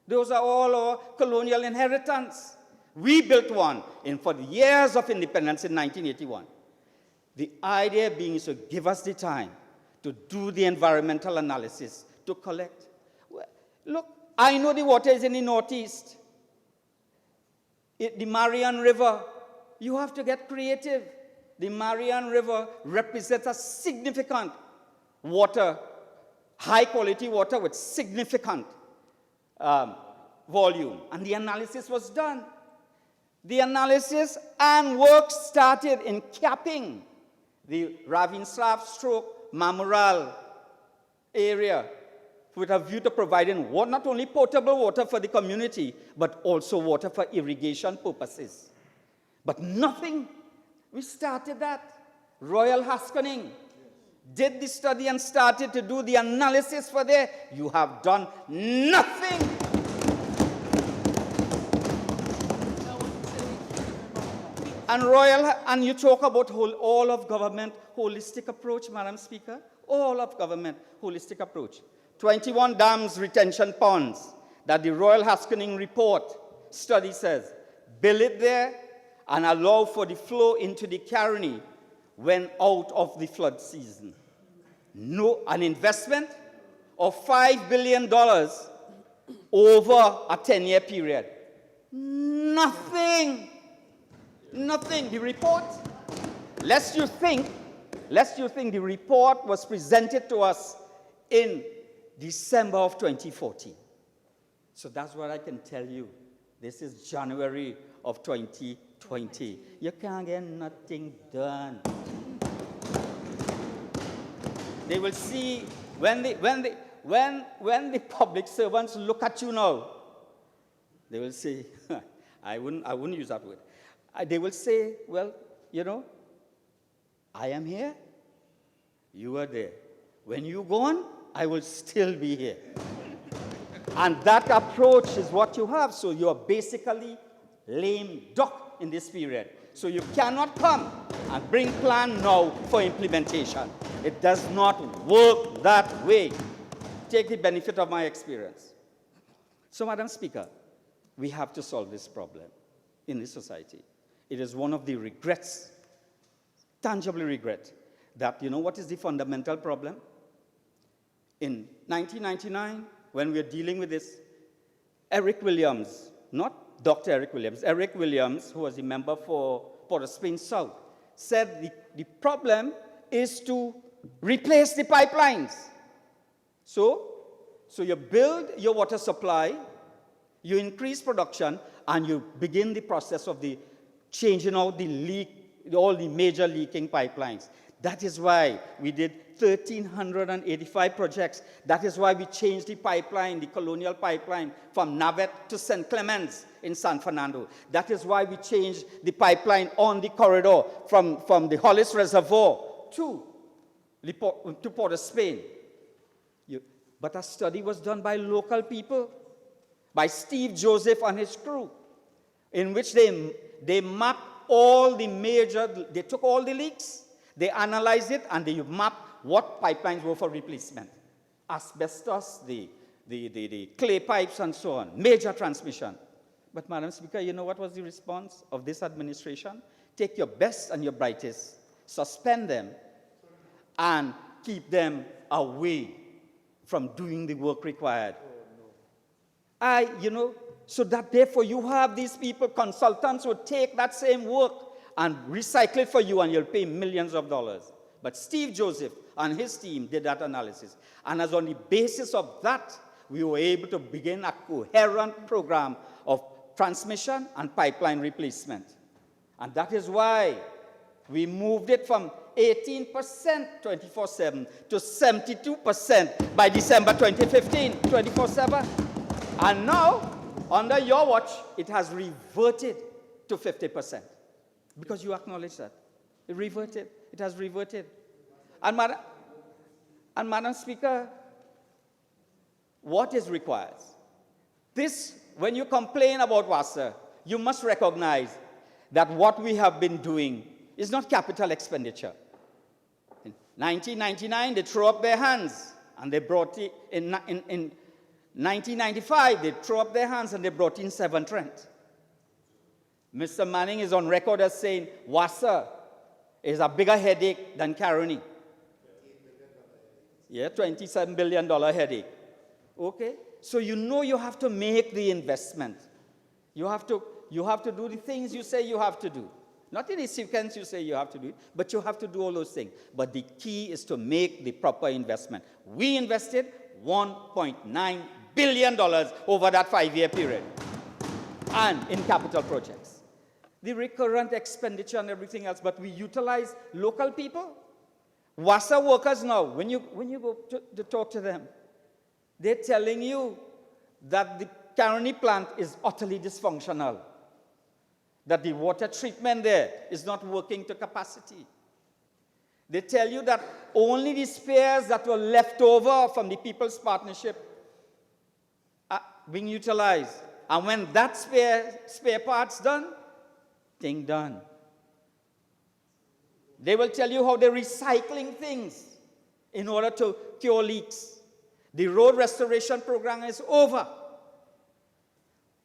Those are all our colonial inheritance. We built one for the years of independence in 1981. The idea being is to give us the time to do the environmental analysis, to collect. Look, I know the water is in the northeast. The Marion River, you have to get creative. The Marion River represents a significant water, high quality water with significant volume. And the analysis was done. The analysis and work started in capping the Ravinslav stroke Mamoral area with a view to providing not only potable water for the community, but also water for irrigation purposes. But nothing, we started that. Royal Haskoning did the study and started to do the analysis for there. You have done nothing. And you talk about all of government holistic approach, Madam Speaker. All of government holistic approach. 21 dams, retention ponds that the Royal Haskoning report study says, build it there and allow for the flow into the Caroni when out of the flood season. An investment of $5 billion over a 10-year period. Nothing. The report, lest you think the report was presented to us in December of 2014. So that's what I can tell you. This is January of 2020. You can't get nothing done. They will see when the public servants look at you now, they will say, I wouldn't use that word. They will say, well, you know, I am here, you are there. When you go on, I will still be here. And that approach is what you have. So you're basically lame duck in this period. So you cannot come and bring plan now for implementation. It does not work that way. Take the benefit of my experience. So, Madam Speaker, we have to solve this problem in this society. It is one of the regrets, tangibly regret, that, you know what is the fundamental problem? In 1999, when we were dealing with this, Eric Williams, not Dr. Eric Williams. Eric Williams, who was the member for Port of Spain South, said the problem is to replace the pipelines. So you build your water supply, you increase production, and you begin the process of the changing out all the major leaking pipelines. That is why we did 1,385 projects. That is why we changed the pipeline, the colonial pipeline, from Navet to St. Clements in San Fernando. That is why we changed the pipeline on the corridor from the Hollis Reservoir to Port of Spain. But a study was done by local people, by Steve Joseph and his crew, in which they mapped all the they took all the leaks, they analyzed it, and they mapped what pipelines were for replacement. Asbestos, the clay pipes, and so on. Major transmission. But, Madam Speaker, you know what was the response of this administration? Take your best and your brightest, suspend them, and keep them away from doing the work required. So that therefore you have these people, consultants who take that same work and recycle it for you, and you'll pay millions of dollars. But Steve Joseph and his team did that analysis. And as on the basis of that, we were able to begin a coherent program of transmission and pipeline replacement. And that is why we moved it from 18% 24/7 to 72% by December 2015, 24/7. And now, under your watch, it has reverted to 50%. Because you acknowledge that. It reverted. It has reverted. And Madam Speaker, what is required? When you complain about WASA, you must recognize that what we have been doing is not capital expenditure. In 1999, they threw up their hands, and they brought it in 1995, they threw up their hands and they brought in Severn Trent. Mr. Manning is on record as saying WASA is a bigger headache than Caroni. Yeah, $27 billion headache. Okay, so you have to make the investment. You have to do the things you say you have to do. Not in the sequence you say you have to do it, but you have to do all those things. But the key is to make the proper investment. We invested $1.9 billion over that 5-year period, and in capital projects. The recurrent expenditure and everything else, but we utilize local people. WASA workers now, when you go to talk to them, they're telling you that the Caroni plant is utterly dysfunctional, that the water treatment there is not working to capacity. They tell you that only the spares that were left over from the People's Partnership are being utilized. And when that spare part's done, thing done. They will tell you how they're recycling things in order to cure leaks. The road restoration program is over.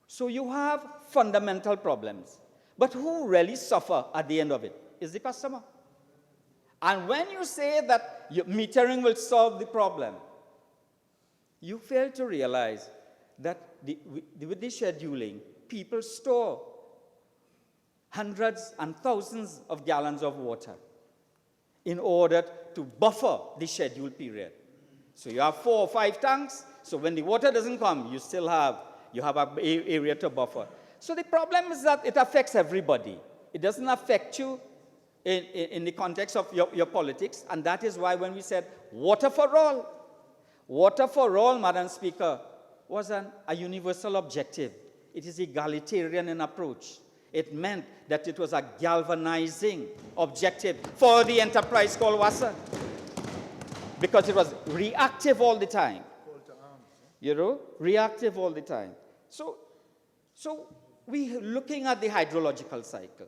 So you have fundamental problems. But who really suffer at the end of it is the customer. And when you say that metering will solve the problem, you fail to realize that with the scheduling, people store hundreds and thousands of gallons of water in order to buffer the scheduled period. So you have 4 or 5 tanks, so when the water doesn't come, you have an area to buffer. So the problem is that it affects everybody. It doesn't affect you in the context of your politics, and that is why when we said water for all, Madam Speaker, was a universal objective. It is egalitarian in approach. It meant that it was a galvanizing objective for the enterprise called WASA, because it was reactive all the time. Reactive all the time. So we're looking at the hydrological cycle.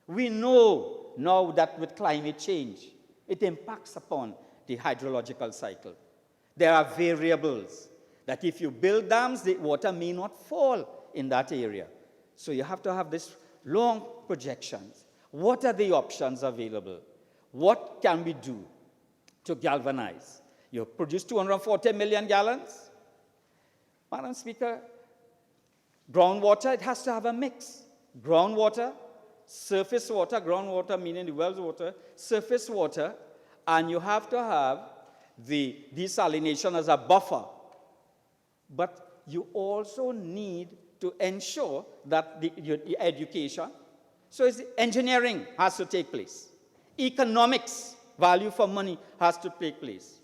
We know now that with climate change, it impacts upon the hydrological cycle. There are variables that if you build dams, the water may not fall in that area. So you have to have this long projections. What are the options available? What can we do to galvanize? You produce 240 million gallons. Madam Speaker, Groundwater, it has to have a mix. Groundwater, surface water, groundwater meaning the well's water, surface water, and you have to have the desalination as a buffer. But you also need to ensure that the education, so engineering has to take place. Economics, value for money, has to take place.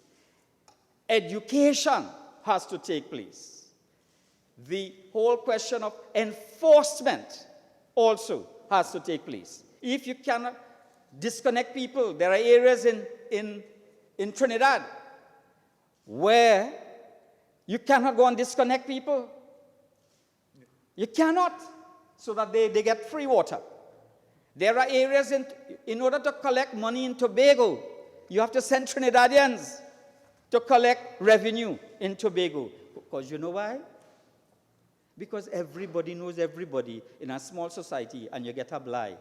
Education has to take place. The whole question of enforcement also has to take place. If you cannot disconnect people, there are areas in Trinidad where you cannot go and disconnect people. You cannot, so that they get free water. There are areas in order to collect money in Tobago, you have to send Trinidadians to collect revenue in Tobago. Because you know why? Because everybody knows everybody in a small society, and you get a blight.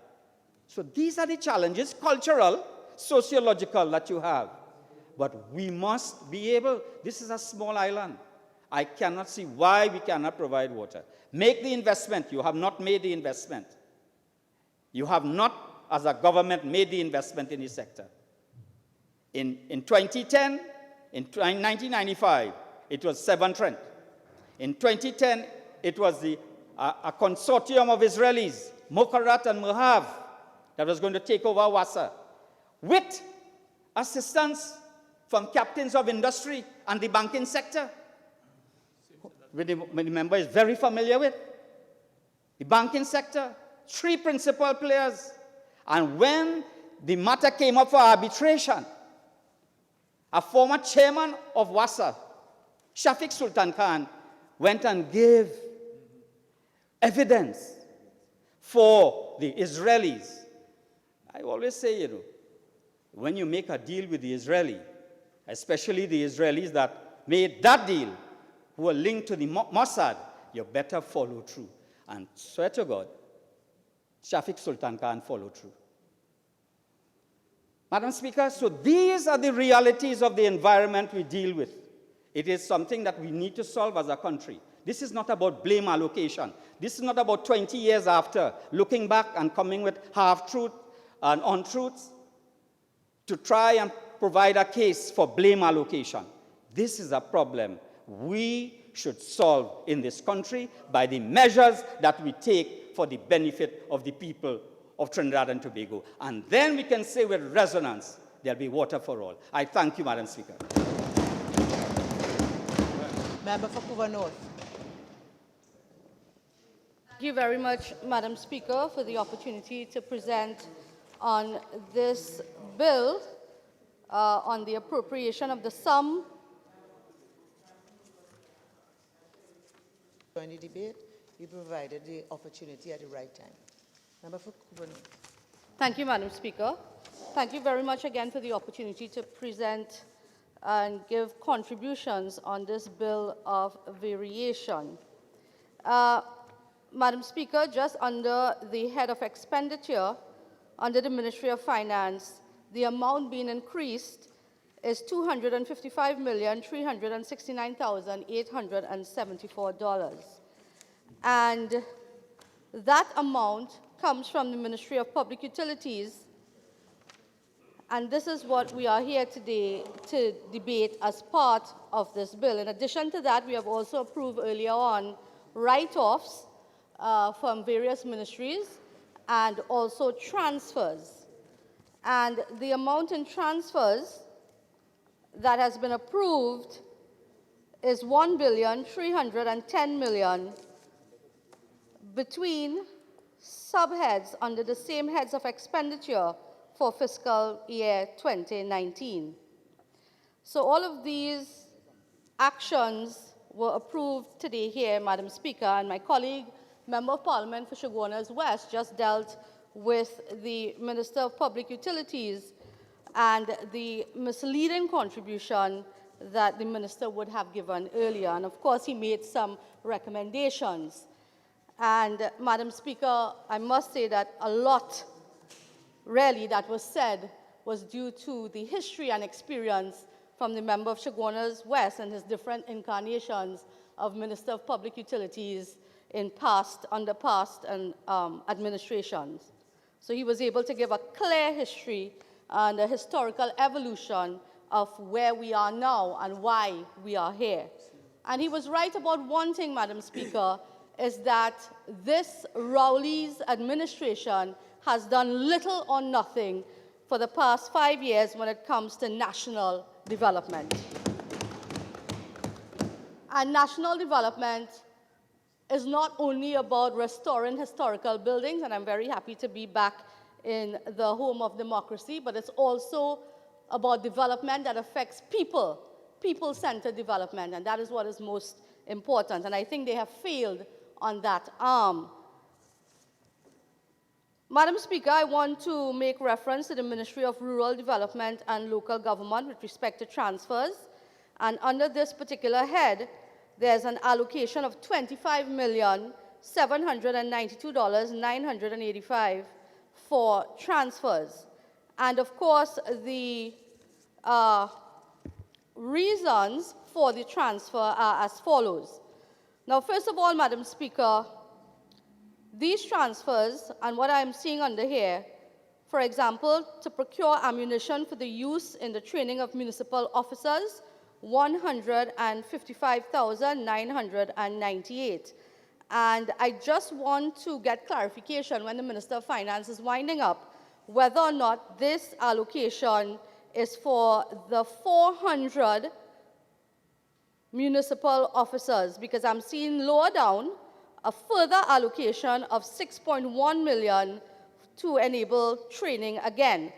So these are the challenges, cultural, sociological, that you have. But we must be able, this is a small island. I cannot see why we cannot provide water. Make the investment. You have not made the investment. You have not, as a government, made the investment in this sector. In 2010, in 1995, it was Severn Trent. In 2010, it was a consortium of Israelis, Mokarat and Mohav, that was going to take over Wassa, with assistance from captains of industry and the banking sector. The member is very familiar with. The banking sector, 3 principal players. And when the matter came up for arbitration, a former chairman of Wassa, Shafiq Sultan Khan, went and gave evidence for the Israelis. I always say, when you make a deal with the Israeli, especially the Israelis that made that deal, who are linked to the Mossad, you better follow through. And swear to God, Shafiq Sultan Khan followed through. Madam Speaker, so these are the realities of the environment we deal with. It is something that we need to solve as a country. This is not about blame allocation. This is not about 20 years after, looking back and coming with half-truth and untruths to try and provide a case for blame allocation. This is a problem we should solve in this country by the measures that we take for the benefit of the people of Trinidad and Tobago. And then we can say with resonance, there'll be water for all. I thank you, Madam Speaker. Member for Couva North. Thank you very much, Madam Speaker, for the opportunity to present on this bill on the appropriation of the sum. During the debate, you provided the opportunity at the right time. Member for Couva North. Thank you, Madam Speaker. Thank you very much again for the opportunity to present and give contributions on this bill of variation. Madam Speaker, just under the head of expenditure, under the Ministry of Finance, the amount being increased is $255,369,874. And that amount comes from the Ministry of Public Utilities. And this is what we are here today to debate as part of this bill. In addition to that, we have also approved earlier on write-offs from various ministries and also transfers. And the amount in transfers that has been approved is $1,310,000,000 between subheads under the same heads of expenditure for fiscal year 2019. So all of these actions were approved today here, Madam Speaker, and my colleague, Member of Parliament for Chaguanas West, just dealt with the Minister of Public Utilities and the misleading contribution that the minister would have given earlier. And of course, he made some recommendations. And Madam Speaker, I must say that a lot, really, that was said was due to the history and experience from the member of Chaguanas West and his different incarnations of Minister of Public Utilities under past administrations. So he was able to give a clear history and a historical evolution of where we are now and why we are here. And he was right about one thing, Madam Speaker, is that this Rowley's administration has done little or nothing for the past 5 years when it comes to national development. And national development is not only about restoring historical buildings, and I'm very happy to be back in the home of democracy, but it's also about development that affects people, people-centered development, and that is what is most important. And I think they have failed on that arm. Madam Speaker, I want to make reference to the Ministry of Rural Development and Local Government with respect to transfers. And under this particular head, there's an allocation of $25,792,985 for transfers. And of course, the reasons for the transfer are as follows. Now, first of all, Madam Speaker, these transfers, and what I'm seeing under here, for example, to procure ammunition for the use in the training of municipal officers, $155,998. And I just want to get clarification when the Minister of Finance is winding up, whether or not this allocation is for the 400 municipal officers, because I'm seeing lower down a further allocation of $6.1 million to enable training again.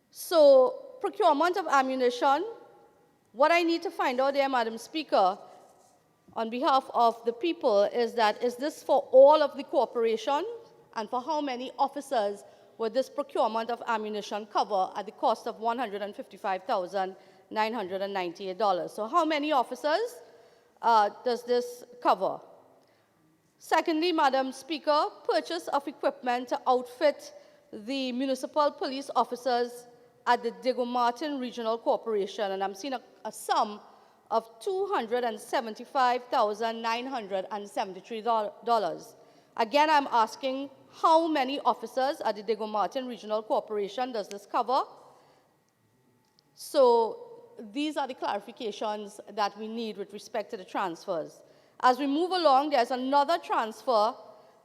So procurement of ammunition, what I need to find out there, Madam Speaker, on behalf of the people, is this for all of the corporation, and for how many officers would this procurement of ammunition cover at the cost of $155,998? So how many officers does this cover? Secondly, Madam Speaker, purchase of equipment to outfit the municipal police officers at the Diego Martin Regional Corporation, and I'm seeing a sum of $275,973. Again, I'm asking how many officers at the Diego Martin Regional Corporation does this cover? So these are the clarifications that we need with respect to the transfers. As we move along, there's another transfer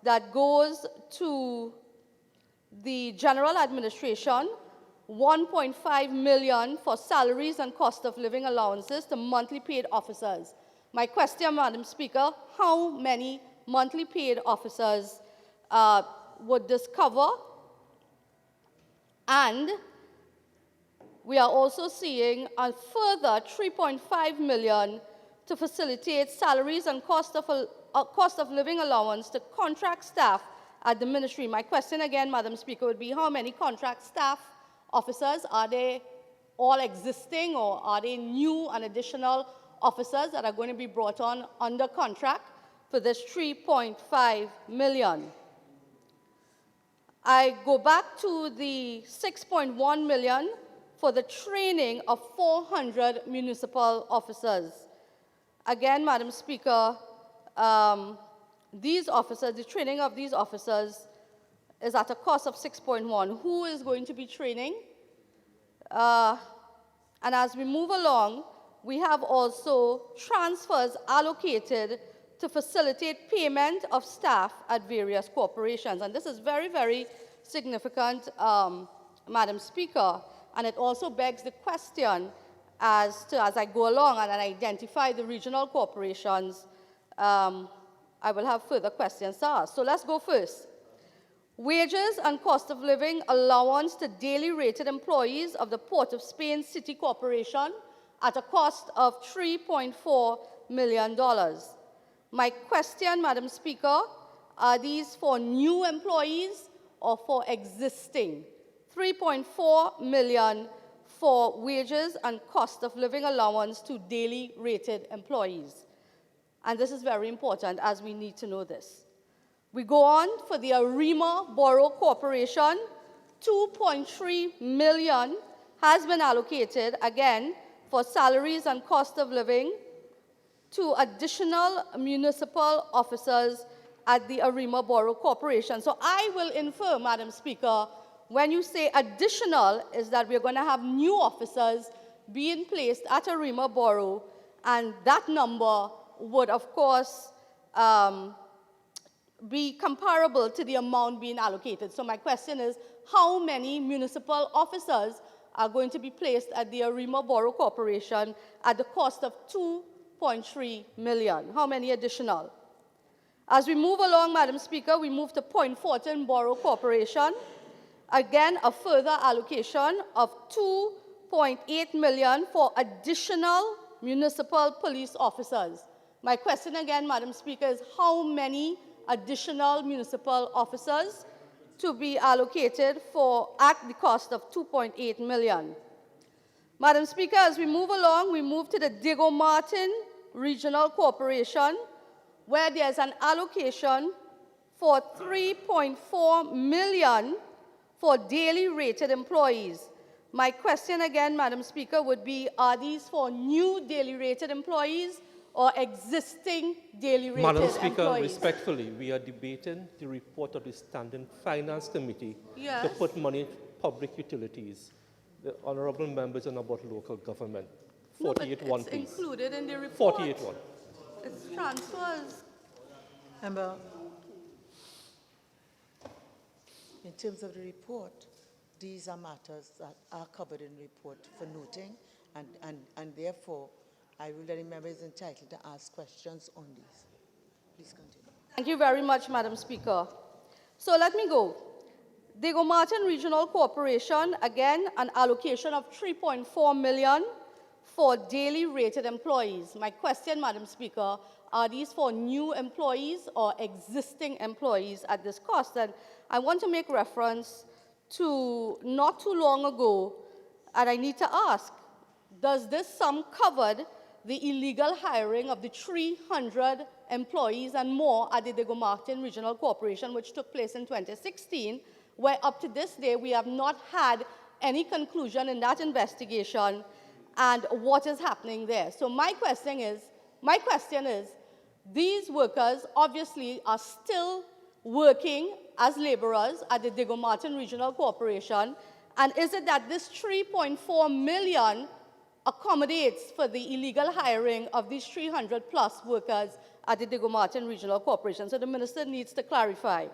that goes to the general administration, $1.5 million for salaries and cost of living allowances to monthly paid officers. My question, Madam Speaker, how many monthly paid officers would this cover? And we are also seeing a further $3.5 million to facilitate salaries and cost of living allowance to contract staff at the ministry. My question again, Madam Speaker, would be how many contract staff officers? Are they all existing, or are they new and additional officers that are going to be brought on under contract for this $3.5 million? I go back to the $6.1 million for the training of 400 municipal officers. Again, Madam Speaker, these officers, the training of these officers is at a cost of $6.1. Who is going to be training? And as we move along, we have also transfers allocated to facilitate payment of staff at various corporations. And this is very, very significant, Madam Speaker. And it also begs the question as I go along and I identify the regional corporations, I will have further questions to ask. So let's go first. Wages and cost of living allowance to daily rated employees of the Port of Spain City Corporation at a cost of $3.4 million. My question, Madam Speaker, are these for new employees or for existing? $3.4 million for wages and cost of living allowance to daily rated employees. And this is very important, as we need to know this. We go on for the Arima Borough Corporation. $2.3 million has been allocated, again, for salaries and cost of living to additional municipal officers at the Arima Borough Corporation. So I will infer, Madam Speaker, when you say additional, is that we're going to have new officers being placed at Arima Borough, and that number would, of course, be comparable to the amount being allocated. So my question is, how many municipal officers are going to be placed at the Arima Borough Corporation at the cost of 2.3 million? How many additional? As we move along, Madam Speaker, we move to Point Fortin Borough Corporation. Again, a further allocation of 2.8 million for additional municipal police officers. My question again, Madam Speaker, is how many additional municipal officers to be allocated for at the cost of 2.8 million. Madam Speaker, as we move along, we move to the Diego Martin Regional Corporation, where there's an allocation for 3.4 million for daily rated employees. My question again, Madam Speaker, would be, are these for new daily rated employees or existing daily rated Madam Speaker, employees? respectfully, we are debating the report of the Standing Finance Committee Yes. to put money in public utilities. The honourable members are about local government. No, but 48-1, it's please. included in the report. 48-1. It's transfers. Member, in terms of the report, these are matters that are covered in the report for noting, and therefore, I will let the member is entitled to ask questions on these. Please continue. Thank you very much, Madam Speaker. So let me go. Diego Martin Regional Corporation, again, an allocation of 3.4 million for daily rated employees. My question, Madam Speaker, are these for new employees or existing employees at this cost? And I want to make reference to not too long ago, and I need to ask, does this sum cover the illegal hiring of the 300 employees and more at the Diego Martin Regional Corporation, which took place in 2016, where up to this day we have not had any conclusion in that investigation and what is happening there? So my question is, these workers obviously are still working as laborers at the Diego Martin Regional Corporation, and is it that this 3.4 million accommodates for the illegal hiring of these 300 plus workers at the Diego Martin Regional Corporation? So the minister needs to clarify.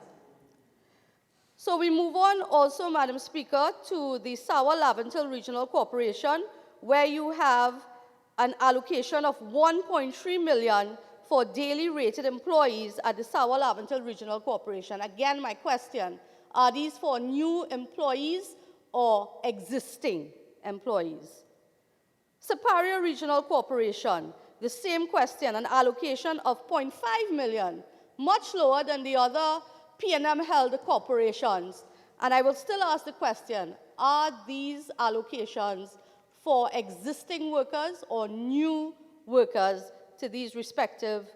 So we move on also, Madam Speaker, to the Sawa Laventil Regional Corporation, where you have an allocation of 1.3 million for daily rated employees at the Sawa Laventil Regional Corporation. Again, my question, are these for new employees or existing employees? Superior Regional Corporation, the same question, an allocation of 0.5 million, much lower than the other P&M-held corporations. And I will still ask the question, are these allocations for existing workers or new workers to these respective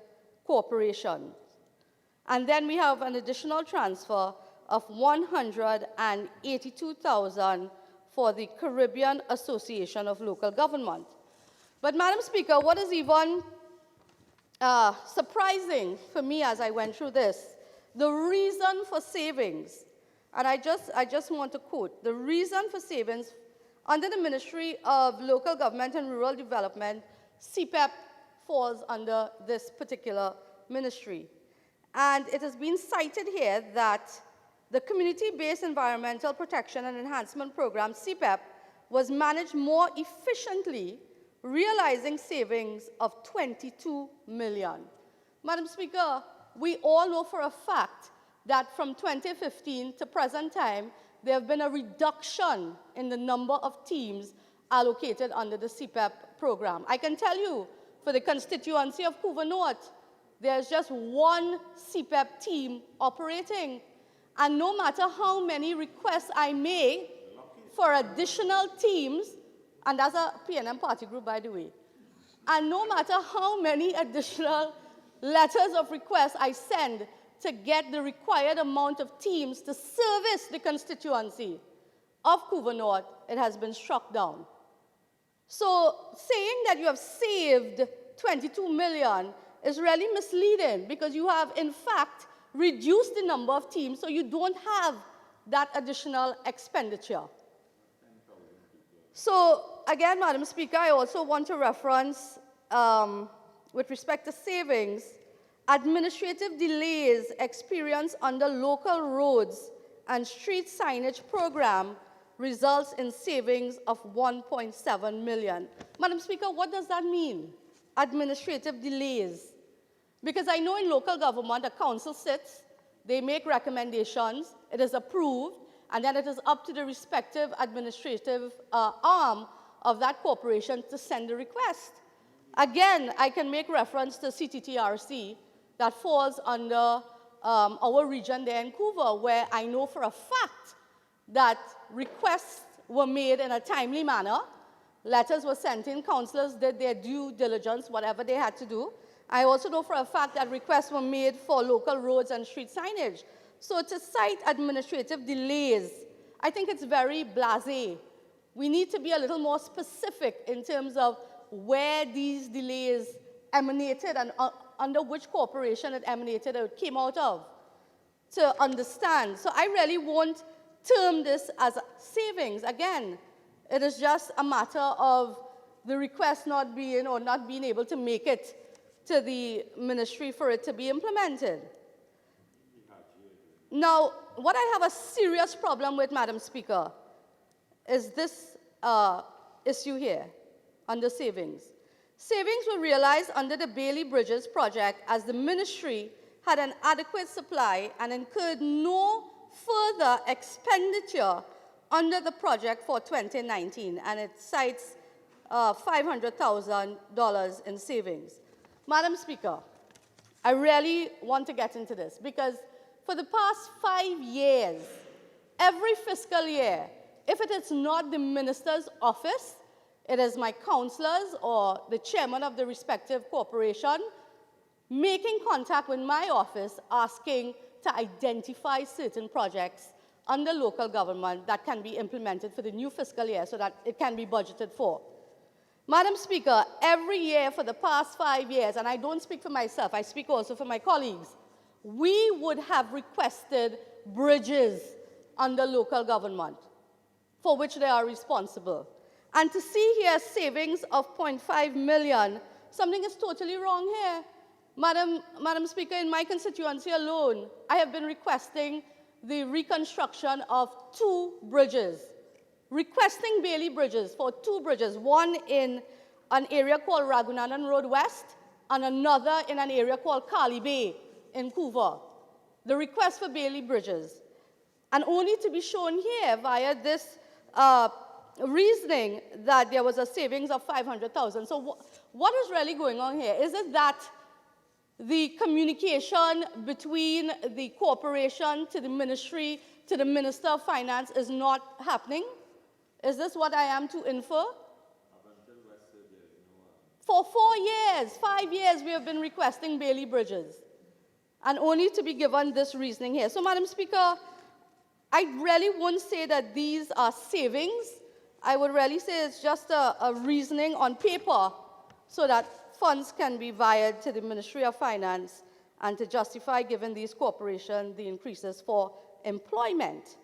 corporations? And then we have an additional transfer of 182,000 for the Caribbean Association of Local Government. But Madam Speaker, what is even surprising for me as I went through this, the reason for savings, and I just want to quote, the reason for savings under the Ministry of Local Government and Rural Development, CPEP falls under this particular ministry. And it has been cited here that the Community-Based Environmental Protection and Enhancement Program, CPEP, was managed more efficiently, realizing savings of 22 million. Madam Speaker, we all know for a fact that from 2015 to present time, there have been a reduction in the number of teams allocated under the CPEP program. I can tell you, for the constituency of Couva North, there's just one CPEP team operating. And no matter how many requests I make for additional teams, and that's a P&M party group, by the way, and no matter how many additional letters of request I send to get the required amount of teams to service the constituency of Couva North, it has been struck down. So saying that you have saved 22 million is really misleading because you have, in fact, reduced the number of teams, so you don't have that additional expenditure. So, again, Madam Speaker, I also want to reference, with respect to savings, administrative delays experienced under local roads and street signage program results in savings of 1.7 million. Madam Speaker, what does that mean? Administrative delays. Because I know in local government, a council sits, they make recommendations, it is approved, and then it is up to the respective administrative arm of that corporation to send a request. Again, I can make reference to CTTRC that falls under our region there in Couva, where I know for a fact that requests were made in a timely manner, letters were sent in, councillors did their due diligence, whatever they had to do. I also know for a fact that requests were made for local roads and street signage. So to cite administrative delays, I think it's very blasé. We need to be a little more specific in terms of where these delays emanated and under which corporation it emanated or it came out of to understand. So I really won't term this as savings. Again, it is just a matter of the request not being or not being able to make it to the ministry for it to be implemented. Now, what I have a serious problem with, Madam Speaker, is this issue here under savings. Savings were realized under the Bailey Bridges project as the ministry had an adequate supply and incurred no further expenditure under the project for 2019, and it cites $500,000 in savings. Madam Speaker, I really want to get into this because for the past 5 years, every fiscal year, if it is not the minister's office, it is my councillors or the chairman of the respective corporation making contact with my office asking to identify certain projects under local government that can be implemented for the new fiscal year so that it can be budgeted for. Madam Speaker, every year for the past 5 years, and I don't speak for myself, I speak also for my colleagues, we would have requested bridges under local government for which they are responsible. And to see here savings of 0.5 million, something is totally wrong here. Madam Speaker, in my constituency alone, I have been requesting the reconstruction of 2 bridges, requesting Bailey Bridges for 2 bridges, one in an area called Ragunanan Road West and another in an area called Kali Bay in Couva. The request for Bailey Bridges. And only to be shown here via this reasoning that there was a savings of 500,000. So what is really going on here? Is it that the communication between the corporation to the ministry, to the Minister of Finance is not happening? Is this what I am to infer? For 4 years, 5 years, we have been requesting Bailey Bridges, and only to be given this reasoning here. So, Madam Speaker, I really wouldn't say that these are savings. I would really say it's just a reasoning on paper so that funds can be wired to the Ministry of Finance and to justify giving these corporations the increases for employment.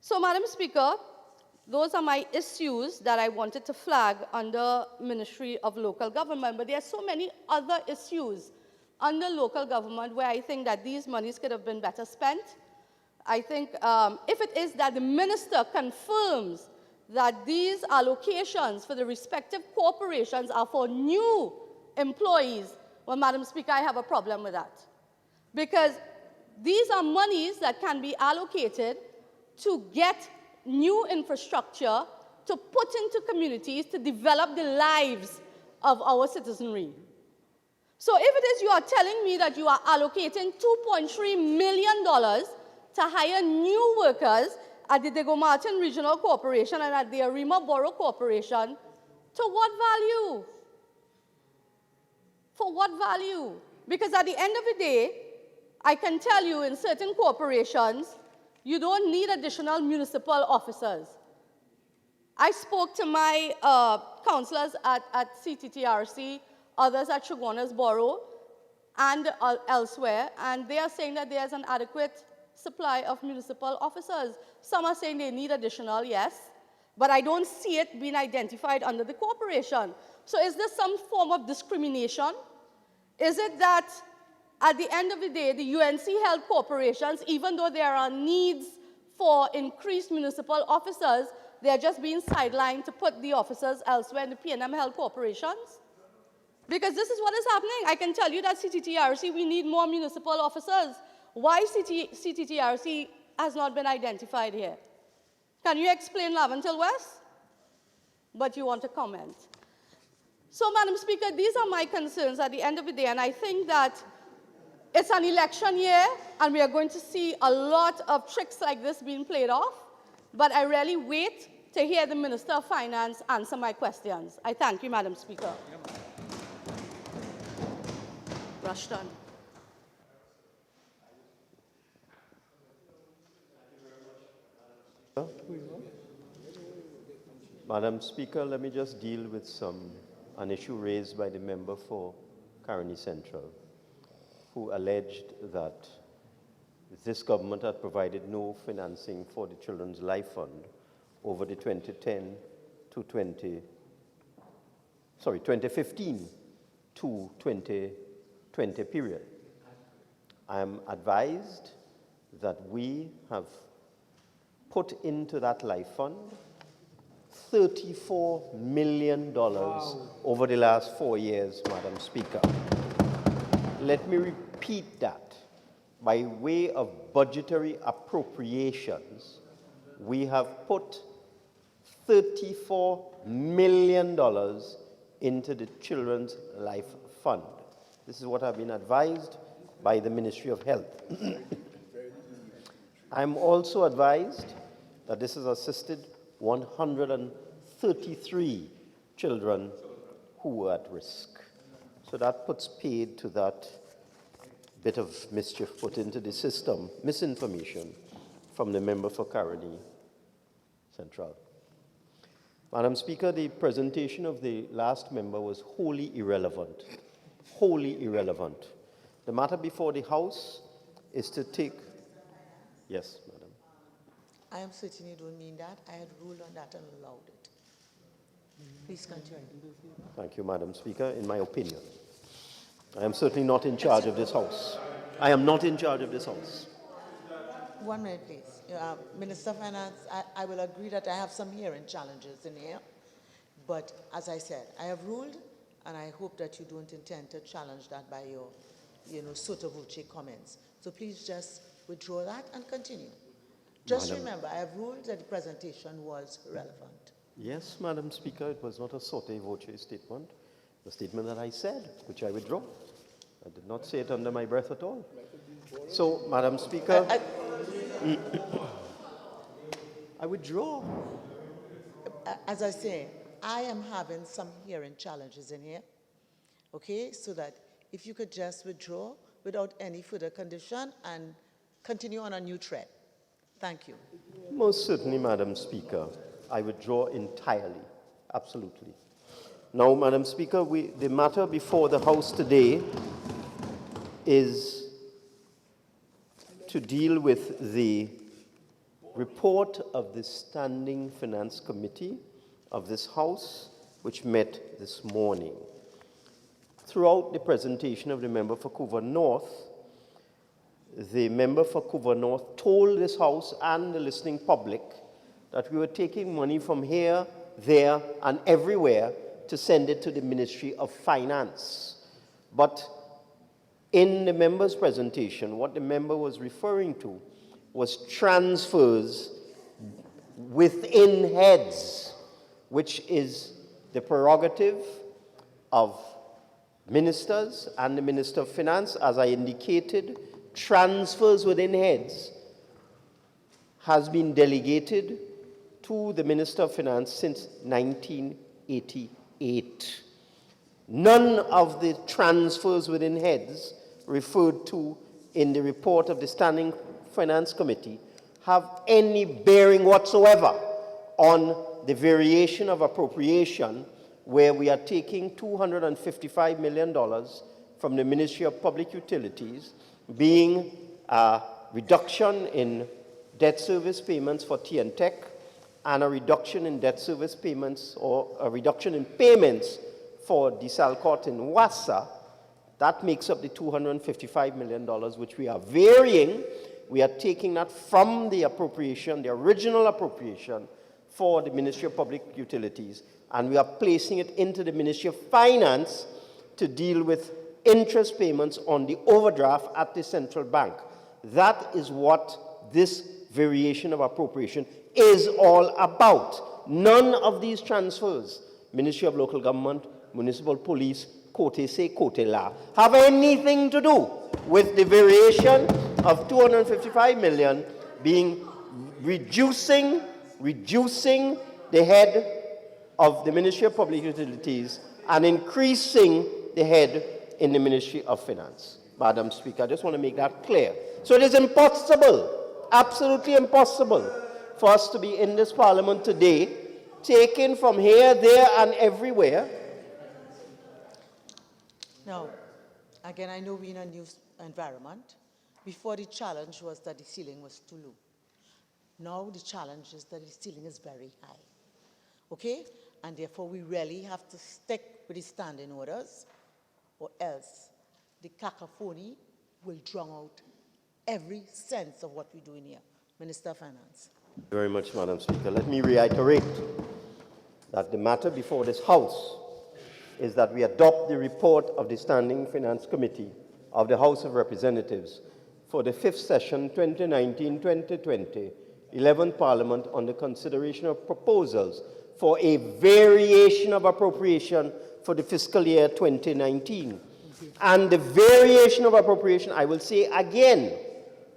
So, Madam Speaker, those are my issues that I wanted to flag under Ministry of Local Government, but there are so many other issues under local government where I think that these monies could have been better spent. I think if it is that the minister confirms that these allocations for the respective corporations are for new employees, well, Madam Speaker, I have a problem with that. Because these are monies that can be allocated to get new infrastructure to put into communities to develop the lives of our citizenry. So if it is you are telling me that you are allocating $2.3 million to hire new workers at the Diego Martin Regional Corporation and at the Arima Borough Corporation, to what value? For what value? Because at the end of the day, I can tell you in certain corporations, you don't need additional municipal officers. I spoke to my councillors at CTTRC, others at Shogunas Borough, and elsewhere, and they are saying that there's an adequate supply of municipal officers. Some are saying they need additional, yes, but I don't see it being identified under the corporation. So is this some form of discrimination? Is it that at the end of the day, the UNC held corporations, even though there are needs for increased municipal officers, they're just being sidelined to put the officers elsewhere in the PNM held corporations? Because this is what is happening. I can tell you that CTTRC, we need more municipal officers. Why CTTRC has not been identified here? Can you explain Laventille West? But you want to comment. So, Madam Speaker, these are my concerns at the end of the day, and I think that it's an election year, and we are going to see a lot of tricks like this being played off, but I really wait to hear the Minister of Finance answer my questions. I thank you, Madam Speaker. Rushton. Madam Speaker, let me just deal with an issue raised by the member for Caroni Central, who alleged that this government had provided no financing for the Children's Life Fund over the 2015 to 2020 period. I am advised that we have put into that life fund $34 million over the last 4 years, Madam Speaker. Let me repeat that. By way of budgetary appropriations, we have put $34 million into the Children's Life Fund. This is what I've been advised by the Ministry of Health. I'm also advised that this has assisted 133 children who were at risk. So that puts paid to that bit of mischief put into the system, misinformation from the member for Caroni Central. Madam Speaker, the presentation of the last member was wholly irrelevant. Wholly irrelevant. The matter before the House is to take... Yes, Madam. I am certain you don't mean that. I had ruled on that and allowed it. Please continue. Thank you, Madam Speaker. In my opinion, I am certainly not in charge of this House. I am not in charge of this House. 1 minute, please. Minister of Finance, I will agree that I have some hearing challenges in here. But as I said, I have ruled, and I hope that you don't intend to challenge that by your, sotto voce comments. So please just withdraw that and continue. Just Madam, remember, I have ruled that the presentation was relevant. Yes, Madam Speaker, it was not a sotto voce statement. The statement that I said, which I withdraw. I did not say it under my breath at all. So, Madam Speaker, I withdraw. As I say, I am having some hearing challenges in here, okay? So that if you could just withdraw without any further condition and continue on a new thread. Thank you. Most certainly, Madam Speaker. I withdraw entirely. Absolutely. Now, Madam Speaker, the matter before the House today is to deal with the report of the Standing Finance Committee of this House, which met this morning. Throughout the presentation of the member for Couva North, the member for Couva North told this House and the listening public that we were taking money from here, there, and everywhere to send it to the Ministry of Finance. But in the member's presentation, what the member was referring to was transfers within heads, which is the prerogative of ministers and the Minister of Finance. As I indicated, transfers within heads has been delegated to the Minister of Finance since 1988. None of the transfers within heads referred to in the report of the Standing Finance Committee have any bearing whatsoever on the variation of appropriation, where we are taking $255 million from the Ministry of Public Utilities, being a reduction in debt service payments for TNTech and a reduction in debt service payments, or a reduction in payments for Desalcott in Wassa. That makes up the $255 million, which we are varying. We are taking that from the appropriation, the original appropriation for the Ministry of Public Utilities, and we are placing it into the Ministry of Finance to deal with interest payments on the overdraft at the central bank. That is what this variation of appropriation is all about. None of these transfers, Ministry of Local Government, Municipal Police, Kote Se, Kote La, have anything to do with the variation of $255 million being reducing the head of the Ministry of Public Utilities and increasing the head in the Ministry of Finance. Madam Speaker, I just want to make that clear. So it is impossible, absolutely impossible, for us to be in this Parliament today, taken from here, there, and everywhere. Now, again, I know we're in a new environment. Before, the challenge was that the ceiling was too low. Now the challenge is that the ceiling is very high. Okay? And therefore, we really have to stick with the standing orders, or else the cacophony will drown out every sense of what we're doing here. Minister of Finance. Thank you very much, Madam Speaker. Let me reiterate that the matter before this House is that we adopt the report of the Standing Finance Committee of the House of Representatives for the 5th session 2019-2020, 11th Parliament, on the consideration of proposals for a variation of appropriation for the fiscal year 2019. And the variation of appropriation, I will say again,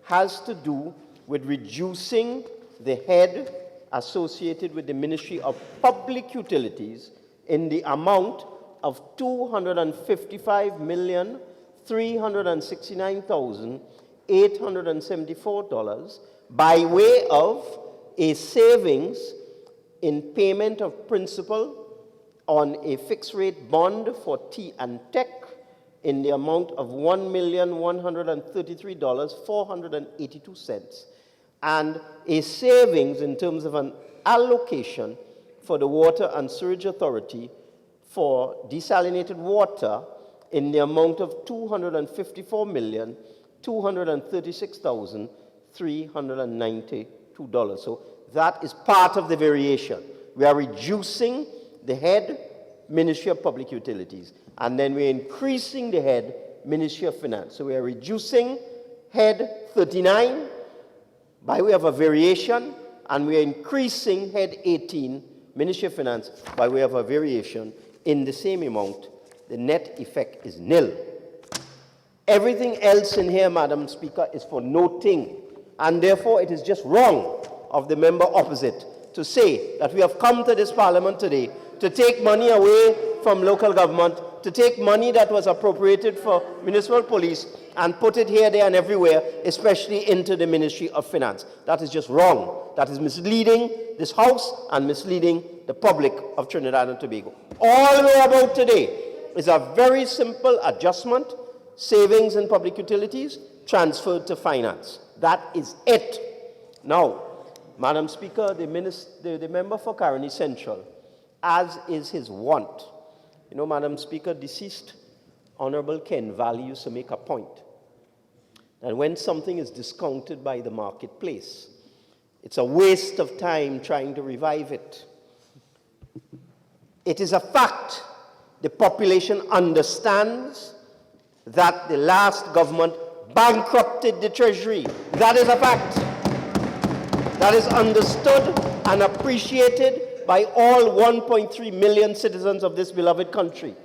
has to do with reducing the head associated with the Ministry of Public Utilities in the amount of $255,369,874 by way of a savings in payment of principal on a fixed-rate bond for T&Tech in the amount of $1,133,482, and a savings in terms of an allocation for the Water and Sewage Authority for desalinated water in the amount of $254,236,392. So that is part of the variation. We are reducing the head Ministry of Public Utilities, and then we're increasing the head Ministry of Finance. So we are reducing head 39 by way of a variation, and we are increasing head 18, Ministry of Finance, by way of a variation in the same amount. The net effect is nil. Everything else in here, Madam Speaker, is for noting, and therefore it is just wrong of the member opposite to say that we have come to this Parliament today to take money away from local government, to take money that was appropriated for municipal police and put it here, there, and everywhere, especially into the Ministry of Finance. That is just wrong. That is misleading this House and misleading the public of Trinidad and Tobago. All we're about today is a very simple adjustment, savings in public utilities, transferred to finance. That is it. Now, Madam Speaker, the member for Caroni Central, as is his wont, you know, Madam Speaker, deceased Honorable Ken Valley used to make a point that when something is discounted by the marketplace, it's a waste of time trying to revive it. It is a fact. The population understands that the last government bankrupted the Treasury. That is a fact. That is understood and appreciated by all 1.3 million citizens of this beloved country.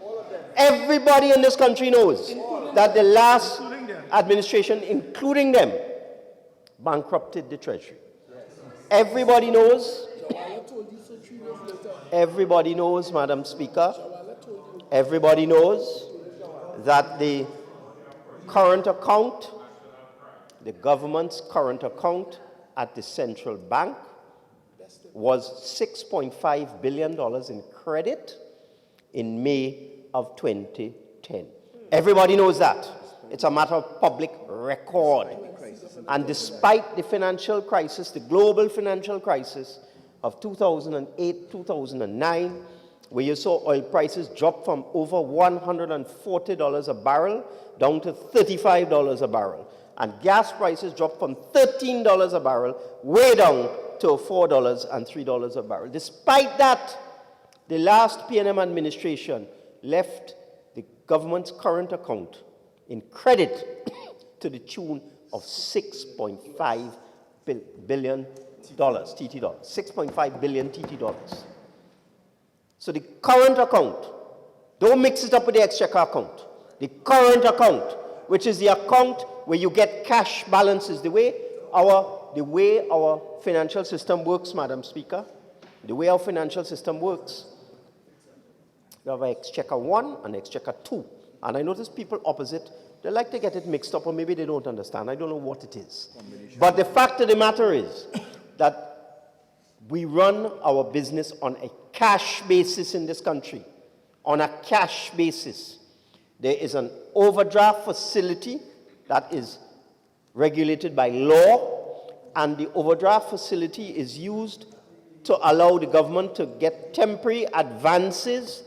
Everybody in this country knows that the last administration, including them, bankrupted the Treasury. Everybody knows. Everybody knows, Madam Speaker. Everybody knows that the current account, the government's current account at the central bank, was $6.5 billion in credit in May of 2010. Everybody knows that. It's a matter of public record. And despite the financial crisis, the global financial crisis of 2008, 2009, where you saw oil prices drop from over $140 a barrel down to $35 a barrel, and gas prices dropped from $13 a barrel way down to $4 and $3 a barrel. Despite that, the last PNM administration left the government's current account in credit to the tune of $6.5 billion TT dollars, 6.5 billion TT dollars. So the current account, don't mix it up with the exchequer account. The current account, which is the account where you get cash balances, the way our financial system works, Madam Speaker, the way our financial system works. You have an exchequer 1 and exchequer 2. And I notice people opposite, they like to get it mixed up, or maybe they don't understand. I don't know what it is. But the fact of the matter is that we run our business on a cash basis in this country. On a cash basis. There is an overdraft facility that is regulated by law, and the overdraft facility is used to allow the government to get temporary advances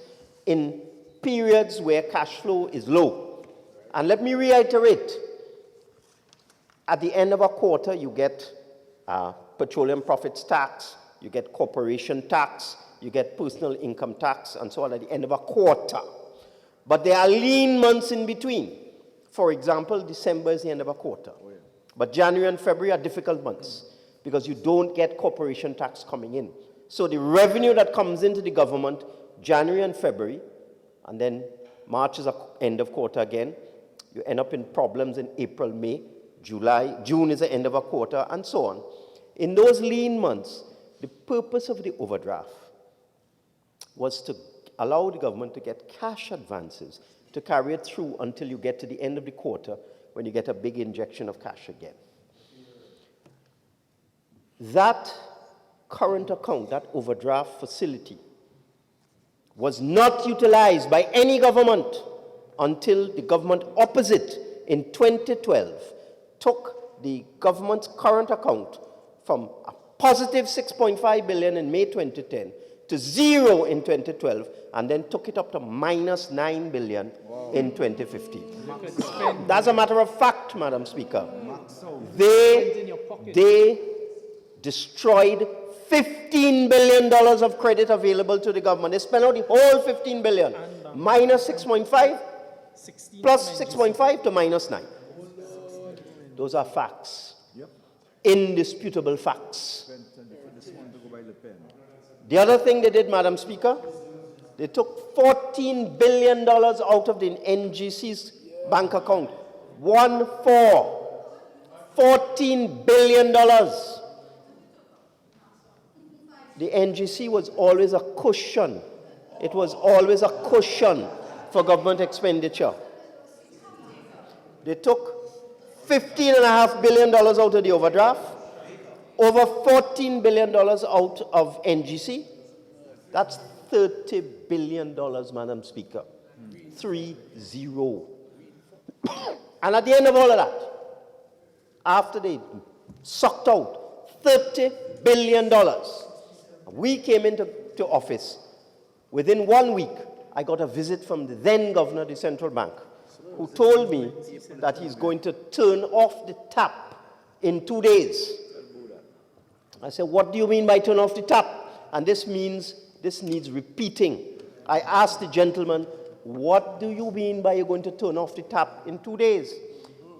in periods where cash flow is low. And let me reiterate, at the end of a quarter, you get petroleum profits tax, you get corporation tax, you get personal income tax, and so on at the end of a quarter. But there are lean months in between. For example, December is the end of a quarter. But January and February are difficult months because you don't get corporation tax coming in. So the revenue that comes into the government, January and February, and then March is the end of quarter again, you end up in problems in April, May, July, June is the end of a quarter, and so on. In those lean months, the purpose of the overdraft was to allow the government to get cash advances to carry it through until you get to the end of the quarter when you get a big injection of cash again. That current account, that overdraft facility, was not utilized by any government until the government opposite in 2012 took the government's current account from a positive 6.5 billion in May 2010 to zero in 2012, and then took it up to minus 9 billion in 2015. That's a matter of fact, Madam Speaker. They destroyed $15 billion of credit available to the government. They spent out the whole $15 billion, minus 6.5, plus 6.5 to minus 9. Those are facts. Indisputable facts. The other thing they did, Madam Speaker, they took $14 billion out of the NGC's bank account. 1-4. $14 billion. The NGC was always a cushion. It was always a cushion for government expenditure. They took $15.5 billion out of the overdraft, over $14 billion out of NGC. That's $30 billion, Madam Speaker. 30. And at the end of all of that, after they sucked out $30 billion, we came into office. Within 1 week, I got a visit from the then governor of the central bank, who told me that he's going to turn off the tap in 2 days. I said, what do you mean by turn off the tap? And this means this needs repeating. I asked the gentleman, what do you mean by you're going to turn off the tap in 2 days?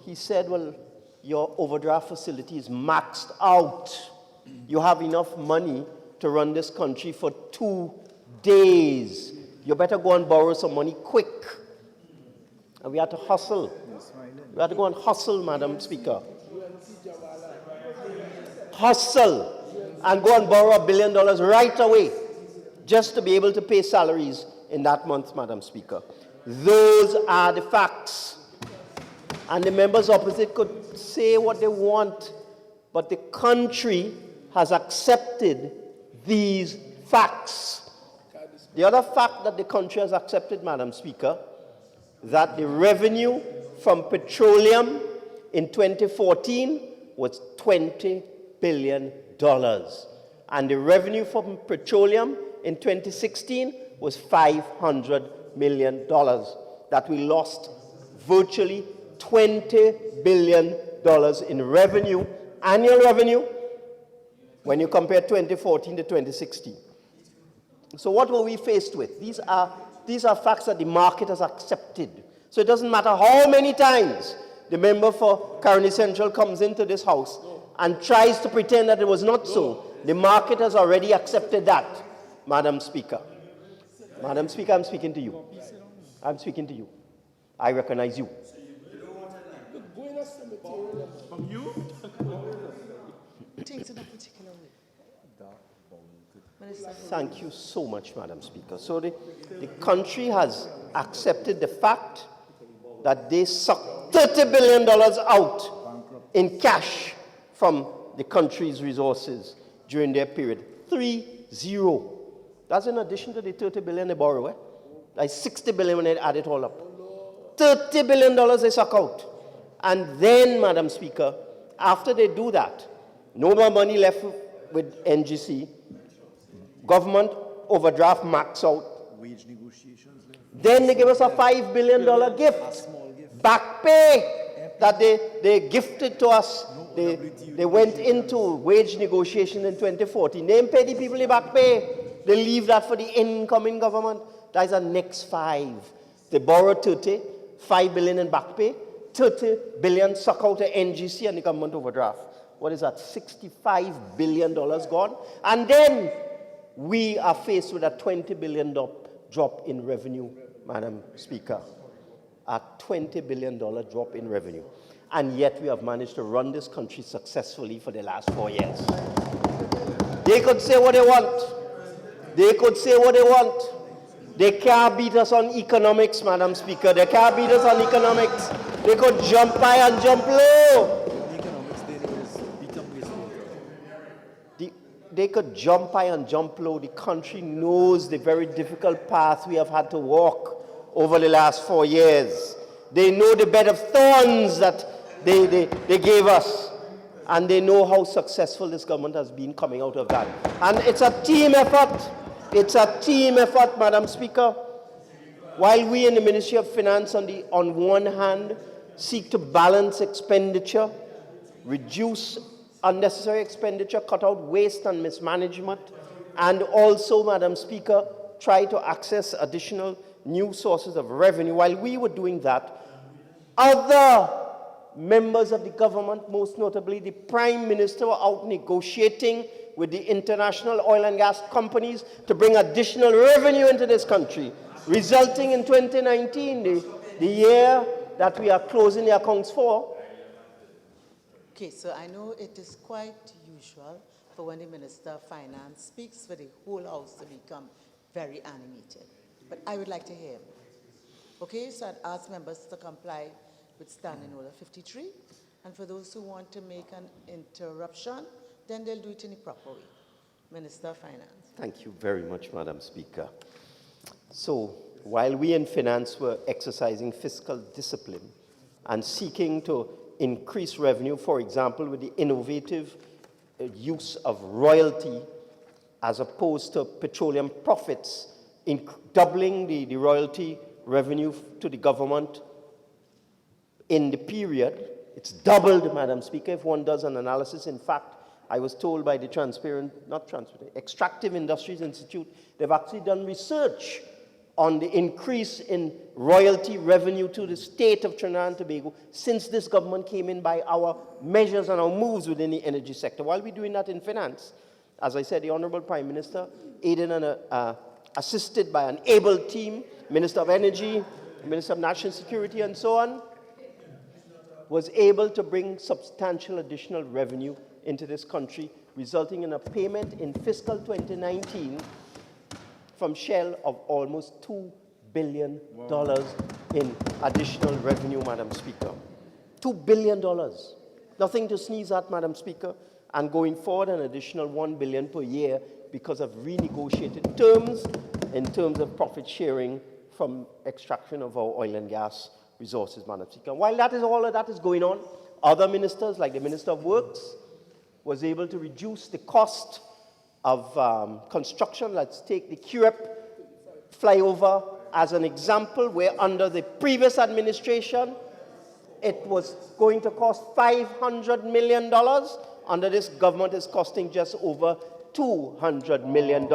He said, well, your overdraft facility is maxed out. You have enough money to run this country for 2 days. You better go and borrow some money quick. And we had to hustle. We had to go and hustle, Madam Speaker. Hustle and go and borrow $1 billion right away just to be able to pay salaries in that month, Madam Speaker. Those are the facts. And the members opposite could say what they want, but the country has accepted these facts. The other fact that the country has accepted, Madam Speaker, that the revenue from petroleum in 2014 was $20 billion. And the revenue from petroleum in 2016 was $500 million. That we lost virtually $20 billion in revenue, annual revenue, when you compare 2014 to 2016. So what were we faced with? These are facts that the market has accepted. So it doesn't matter how many times the member for Caroni Central comes into this house and tries to pretend that it was not so. The market has already accepted that, Madam Speaker. Madam Speaker, I'm speaking to you. I'm speaking to you. I recognize you. From you? Things in a particular way. Minister. Thank you so much, Madam Speaker. So the country has accepted the fact that they sucked $30 billion out in cash from the country's resources during their period. 3-0. That's in addition to the $30 billion they borrow. Like $60 billion when they add it all up. $30 billion they suck out. And then, Madam Speaker, after they do that, no more money left with NGC. Government overdraft max out. Wage negotiations. Then they give us a $5 billion gift. Back pay that they gifted to us. They went into wage negotiation in 2014. They didn't pay the people the back pay. They leave that for the incoming government. That is the next 5. They borrow 30, $5 billion in back pay, 30 billion suck out the NGC and the government overdraft. What is that? $65 billion gone. And then we are faced with a $20 billion drop in revenue, Madam Speaker. A $20 billion drop in revenue. And yet we have managed to run this country successfully for the last 4 years. They could say what they want. They could say what they want. They can't beat us on economics, Madam Speaker. They can't beat us on economics. They could jump high and jump low. They could jump high and jump low. The country knows the very difficult path we have had to walk over the last 4 years. They know the bed of thorns that they gave us. And they know how successful this government has been coming out of that. And it's a team effort. It's a team effort, Madam Speaker. While we in the Ministry of Finance, on one hand, seek to balance expenditure, reduce unnecessary expenditure, cut out waste and mismanagement, and also, Madam Speaker, try to access additional new sources of revenue. While we were doing that, other members of the government, most notably the Prime Minister, were out negotiating with the international oil and gas companies to bring additional revenue into this country, resulting in 2019, the year that we are closing the accounts for. Okay, so I know it is quite usual for when the Minister of Finance speaks for the whole House to become very animated. But I would like to hear him. Okay, so I'd ask members to comply with Standing Order 53. And for those who want to make an interruption, then they'll do it in the proper way. Minister of Finance. Thank you very much, Madam Speaker. So, while we in finance were exercising fiscal discipline and seeking to increase revenue, for example, with the innovative use of royalty as opposed to petroleum profits, in doubling the royalty revenue to the government in the period, it's doubled, Madam Speaker, if one does an analysis. In fact, I was told by the Extractive Industries Institute, they've actually done research on the increase in royalty revenue to the state of Trinidad and Tobago since this government came in, by our measures and our moves within the energy sector. While we're doing that in finance, as I said, the Honorable Prime Minister, aided and assisted by an able team, Minister of Energy, Minister of National Security, and so on, was able to bring substantial additional revenue into this country, resulting in a payment in fiscal 2019 from Shell of almost $2 billion in additional revenue, Madam Speaker. $2 billion. Nothing to sneeze at, Madam Speaker. And going forward, an additional $1 billion per year because of renegotiated terms in terms of profit sharing from extraction of our oil and gas resources, Madam Speaker. While all of that is going on, other ministers, like the Minister of Works, was able to reduce the cost of construction. Let's take the QREP flyover as an example, where under the previous administration, it was going to cost $500 million. Under this government, it's costing just over $200 million.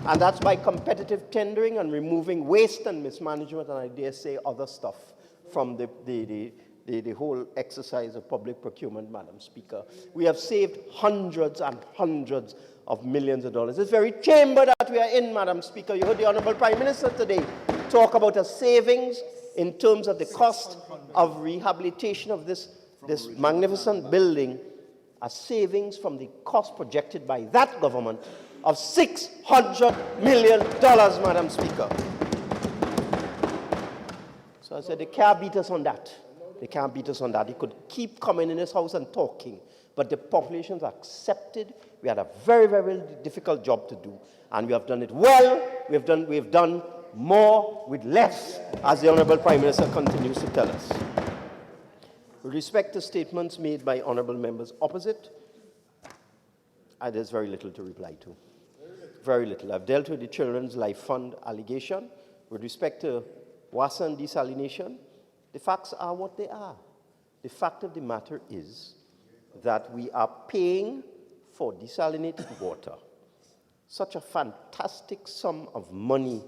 And that's by competitive tendering and removing waste and mismanagement, and I dare say other stuff from the whole exercise of public procurement, Madam Speaker. We have saved hundreds and hundreds of millions of dollars. This very chamber that we are in, Madam Speaker, you heard the Honorable Prime Minister today talk about a savings in terms of the cost of rehabilitation of this magnificent building, a savings from the cost projected by that government of $600 million, Madam Speaker. So I said, they can't beat us on that. They can't beat us on that. They could keep coming in this house and talking, but the populations accepted. We had a very, very difficult job to do, and we have done it well. We've done more with less, as the Honorable Prime Minister continues to tell us. With respect to statements made by honourable members opposite, there's very little to reply to. Very little. I've dealt with the Children's Life Fund allegation. With respect to WASA and desalination, the facts are what they are. The fact of the matter is that we are paying for desalinated water such a fantastic sum of money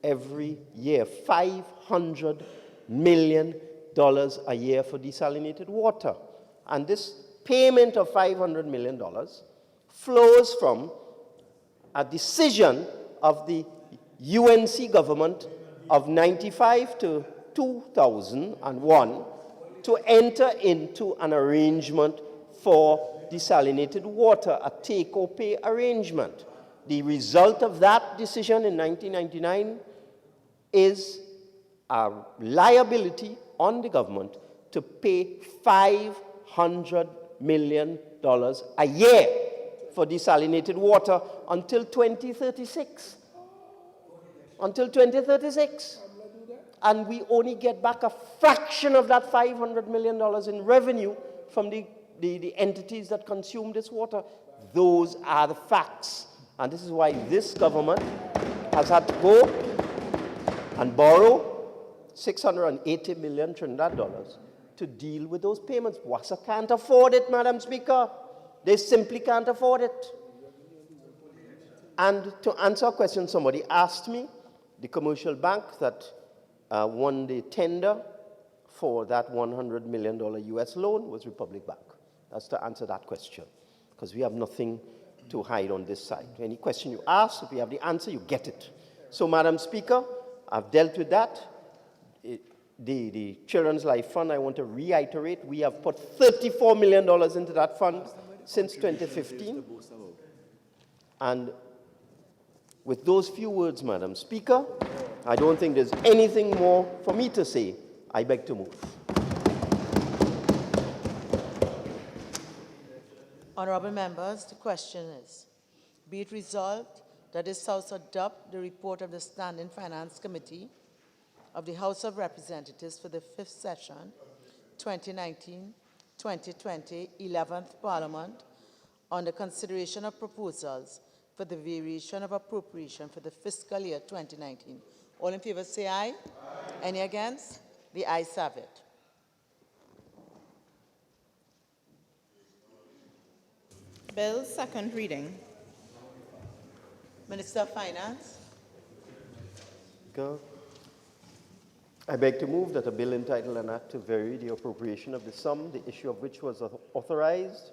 every year, $500 million a year for desalinated water. And this payment of $500 million flows from a decision of the UNC government of 95 to 2001 to enter into an arrangement for desalinated water, a take-or-pay arrangement. The result of that decision in 1999 is a liability on the government to pay $500 million a year for desalinated water until 2036. Until 2036. And we only get back a fraction of that $500 million in revenue from the entities that consume this water. Those are the facts. And this is why this government has had to go and borrow $680 million Trinidad dollars to deal with those payments. WASA can't afford it, Madam Speaker. They simply can't afford it. And to answer a question somebody asked me, the commercial bank that won the tender for that $100 million US loan was Republic Bank. That's to answer that question, because we have nothing to hide on this side. Any question you ask, if you have the answer, you get it. So, Madam Speaker, I've dealt with that. The Children's Life Fund, I want to reiterate, we have put $34 million into that fund since 2015. And with those few words, Madam Speaker, I don't think there's anything more for me to say. I beg to move. Honourable members, the question is, be it resolved that this House adopt the report of the Standing Finance Committee of the House of Representatives for the 5th session, 2019-2020, 11th Parliament, on the consideration of proposals for the variation of appropriation for the fiscal year 2019. All in favour say aye. Aye. Any against? The ayes have it. Bill, second reading. Minister of Finance. Go. I beg to move that a bill entitled an act to vary the appropriation of the sum, the issue of which was authorized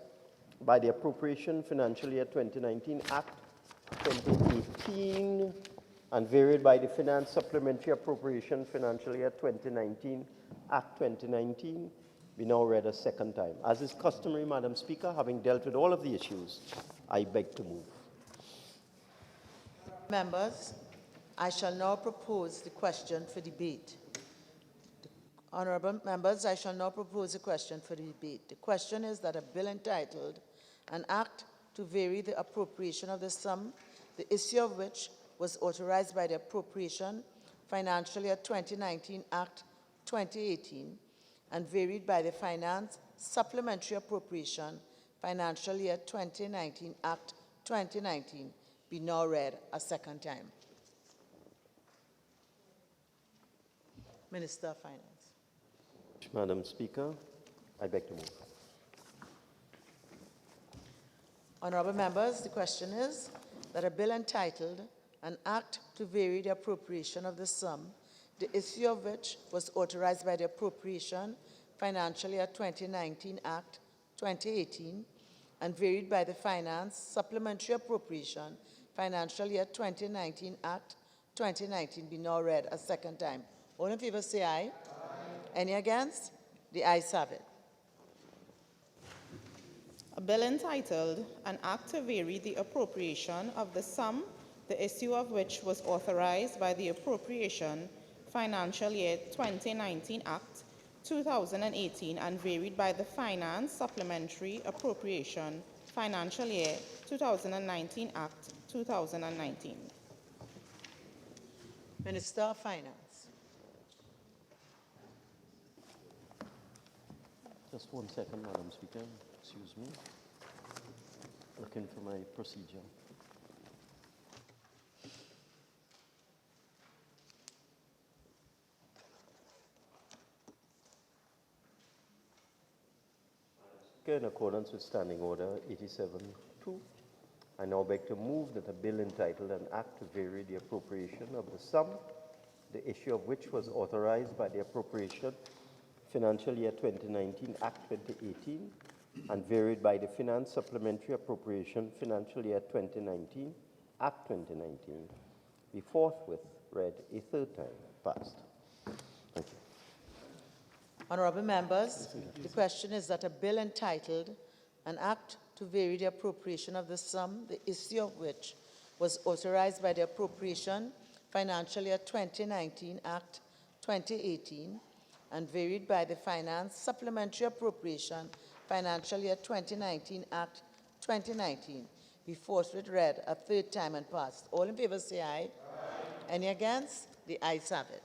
by the Appropriation Financial Year 2019 Act 2018 and varied by the Finance Supplementary Appropriation Financial Year 2019 Act 2019 be now read a second time. As is customary, Madam Speaker, having dealt with all of the issues, I beg to move. Members, I shall now propose the question for debate. Honourable members, I shall now propose a question for debate. The question is that a bill entitled An Act to vary the appropriation of the sum, the issue of which was authorized by the Appropriation Financial Year 2019 Act 2018 and varied by the Finance Supplementary Appropriation Financial Year 2019 Act 2019 be now read a second time. Minister of Finance. Madam Speaker, I beg to move. Honourable members, the question is that a bill entitled An Act to Vary the Appropriation of the Sum, the issue of which was authorized by the Appropriation Financial Year 2019 Act 2018 and varied by the Finance Supplementary Appropriation Financial Year 2019 Act 2019 be now read a second time. All in favour say aye. Any against? The ayes have it. A bill entitled An Act to Vary the Appropriation of the Sum, the issue of which was authorized by the Appropriation Financial Year 2019 Act 2018 and varied by the Finance Supplementary Appropriation Financial Year 2019 Act 2019. Minister of Finance. Just 1 second, Madam Speaker. Excuse me. Looking for my procedure. In accordance with Standing Order 87-2, I now beg to move that a bill entitled An Act to Vary the Appropriation of the Sum, the issue of which was authorized by the Appropriation Financial Year 2019 Act 2018 and varied by the Finance Supplementary Appropriation Financial Year 2019 Act 2019 be forthwith read a third time. Passed. Thank you. Honourable members, the question is that a bill entitled An Act to Vary the Appropriation of the Sum, the issue of which was authorized by the Appropriation Financial Year 2019 Act 2018 and varied by the Finance Supplementary Appropriation Financial Year 2019 Act 2019 be forthwith read a third time and passed. All in favour say aye. Any against? The ayes have it.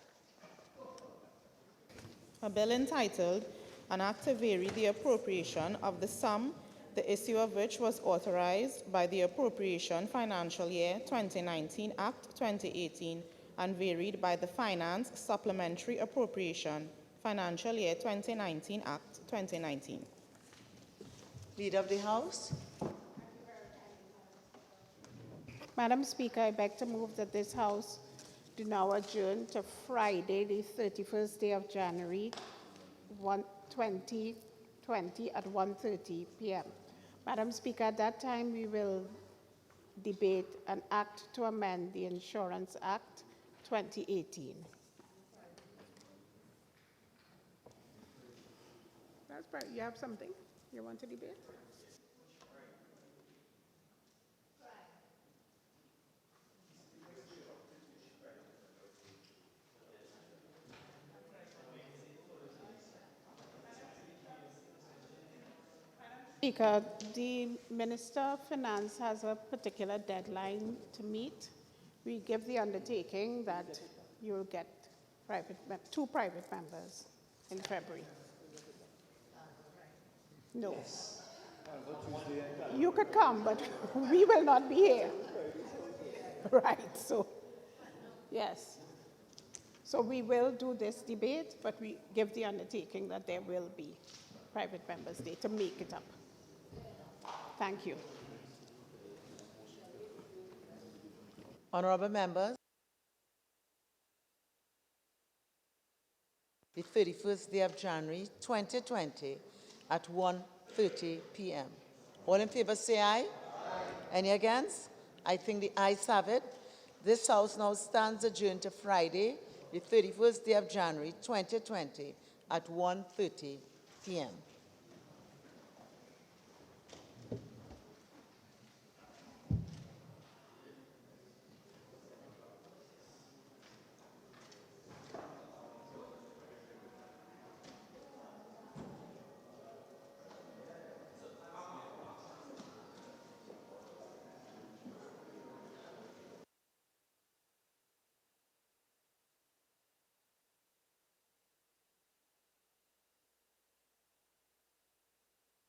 A bill entitled An Act to Vary the Appropriation of the Sum, the issue of which was authorized by the Appropriation Financial Year 2019 Act 2018 and varied by the Finance Supplementary Appropriation Financial Year 2019 Act 2019. Leader of the House. Madam Speaker, I beg to move that this House do now adjourn to Friday, the 31st day of January, 2020 at 1:30 p.m. Madam Speaker, at that time we will debate an act to amend the Insurance Act 2018. That's right. You have something you want to debate? Speaker, the Minister of Finance has a particular deadline to meet. We give the undertaking that you'll get two private members in February. No. You could come, but we will not be here. Right, so, yes. So we will do this debate, but we give the undertaking that there will be private members there to make it up. Thank you. Honourable members, the 31st day of January 2020 at 1:30 p.m. All in favour say aye. Any against? I think the ayes have it. This House now stands adjourned to Friday, the 31st day of January 2020 at 1:30 p.m.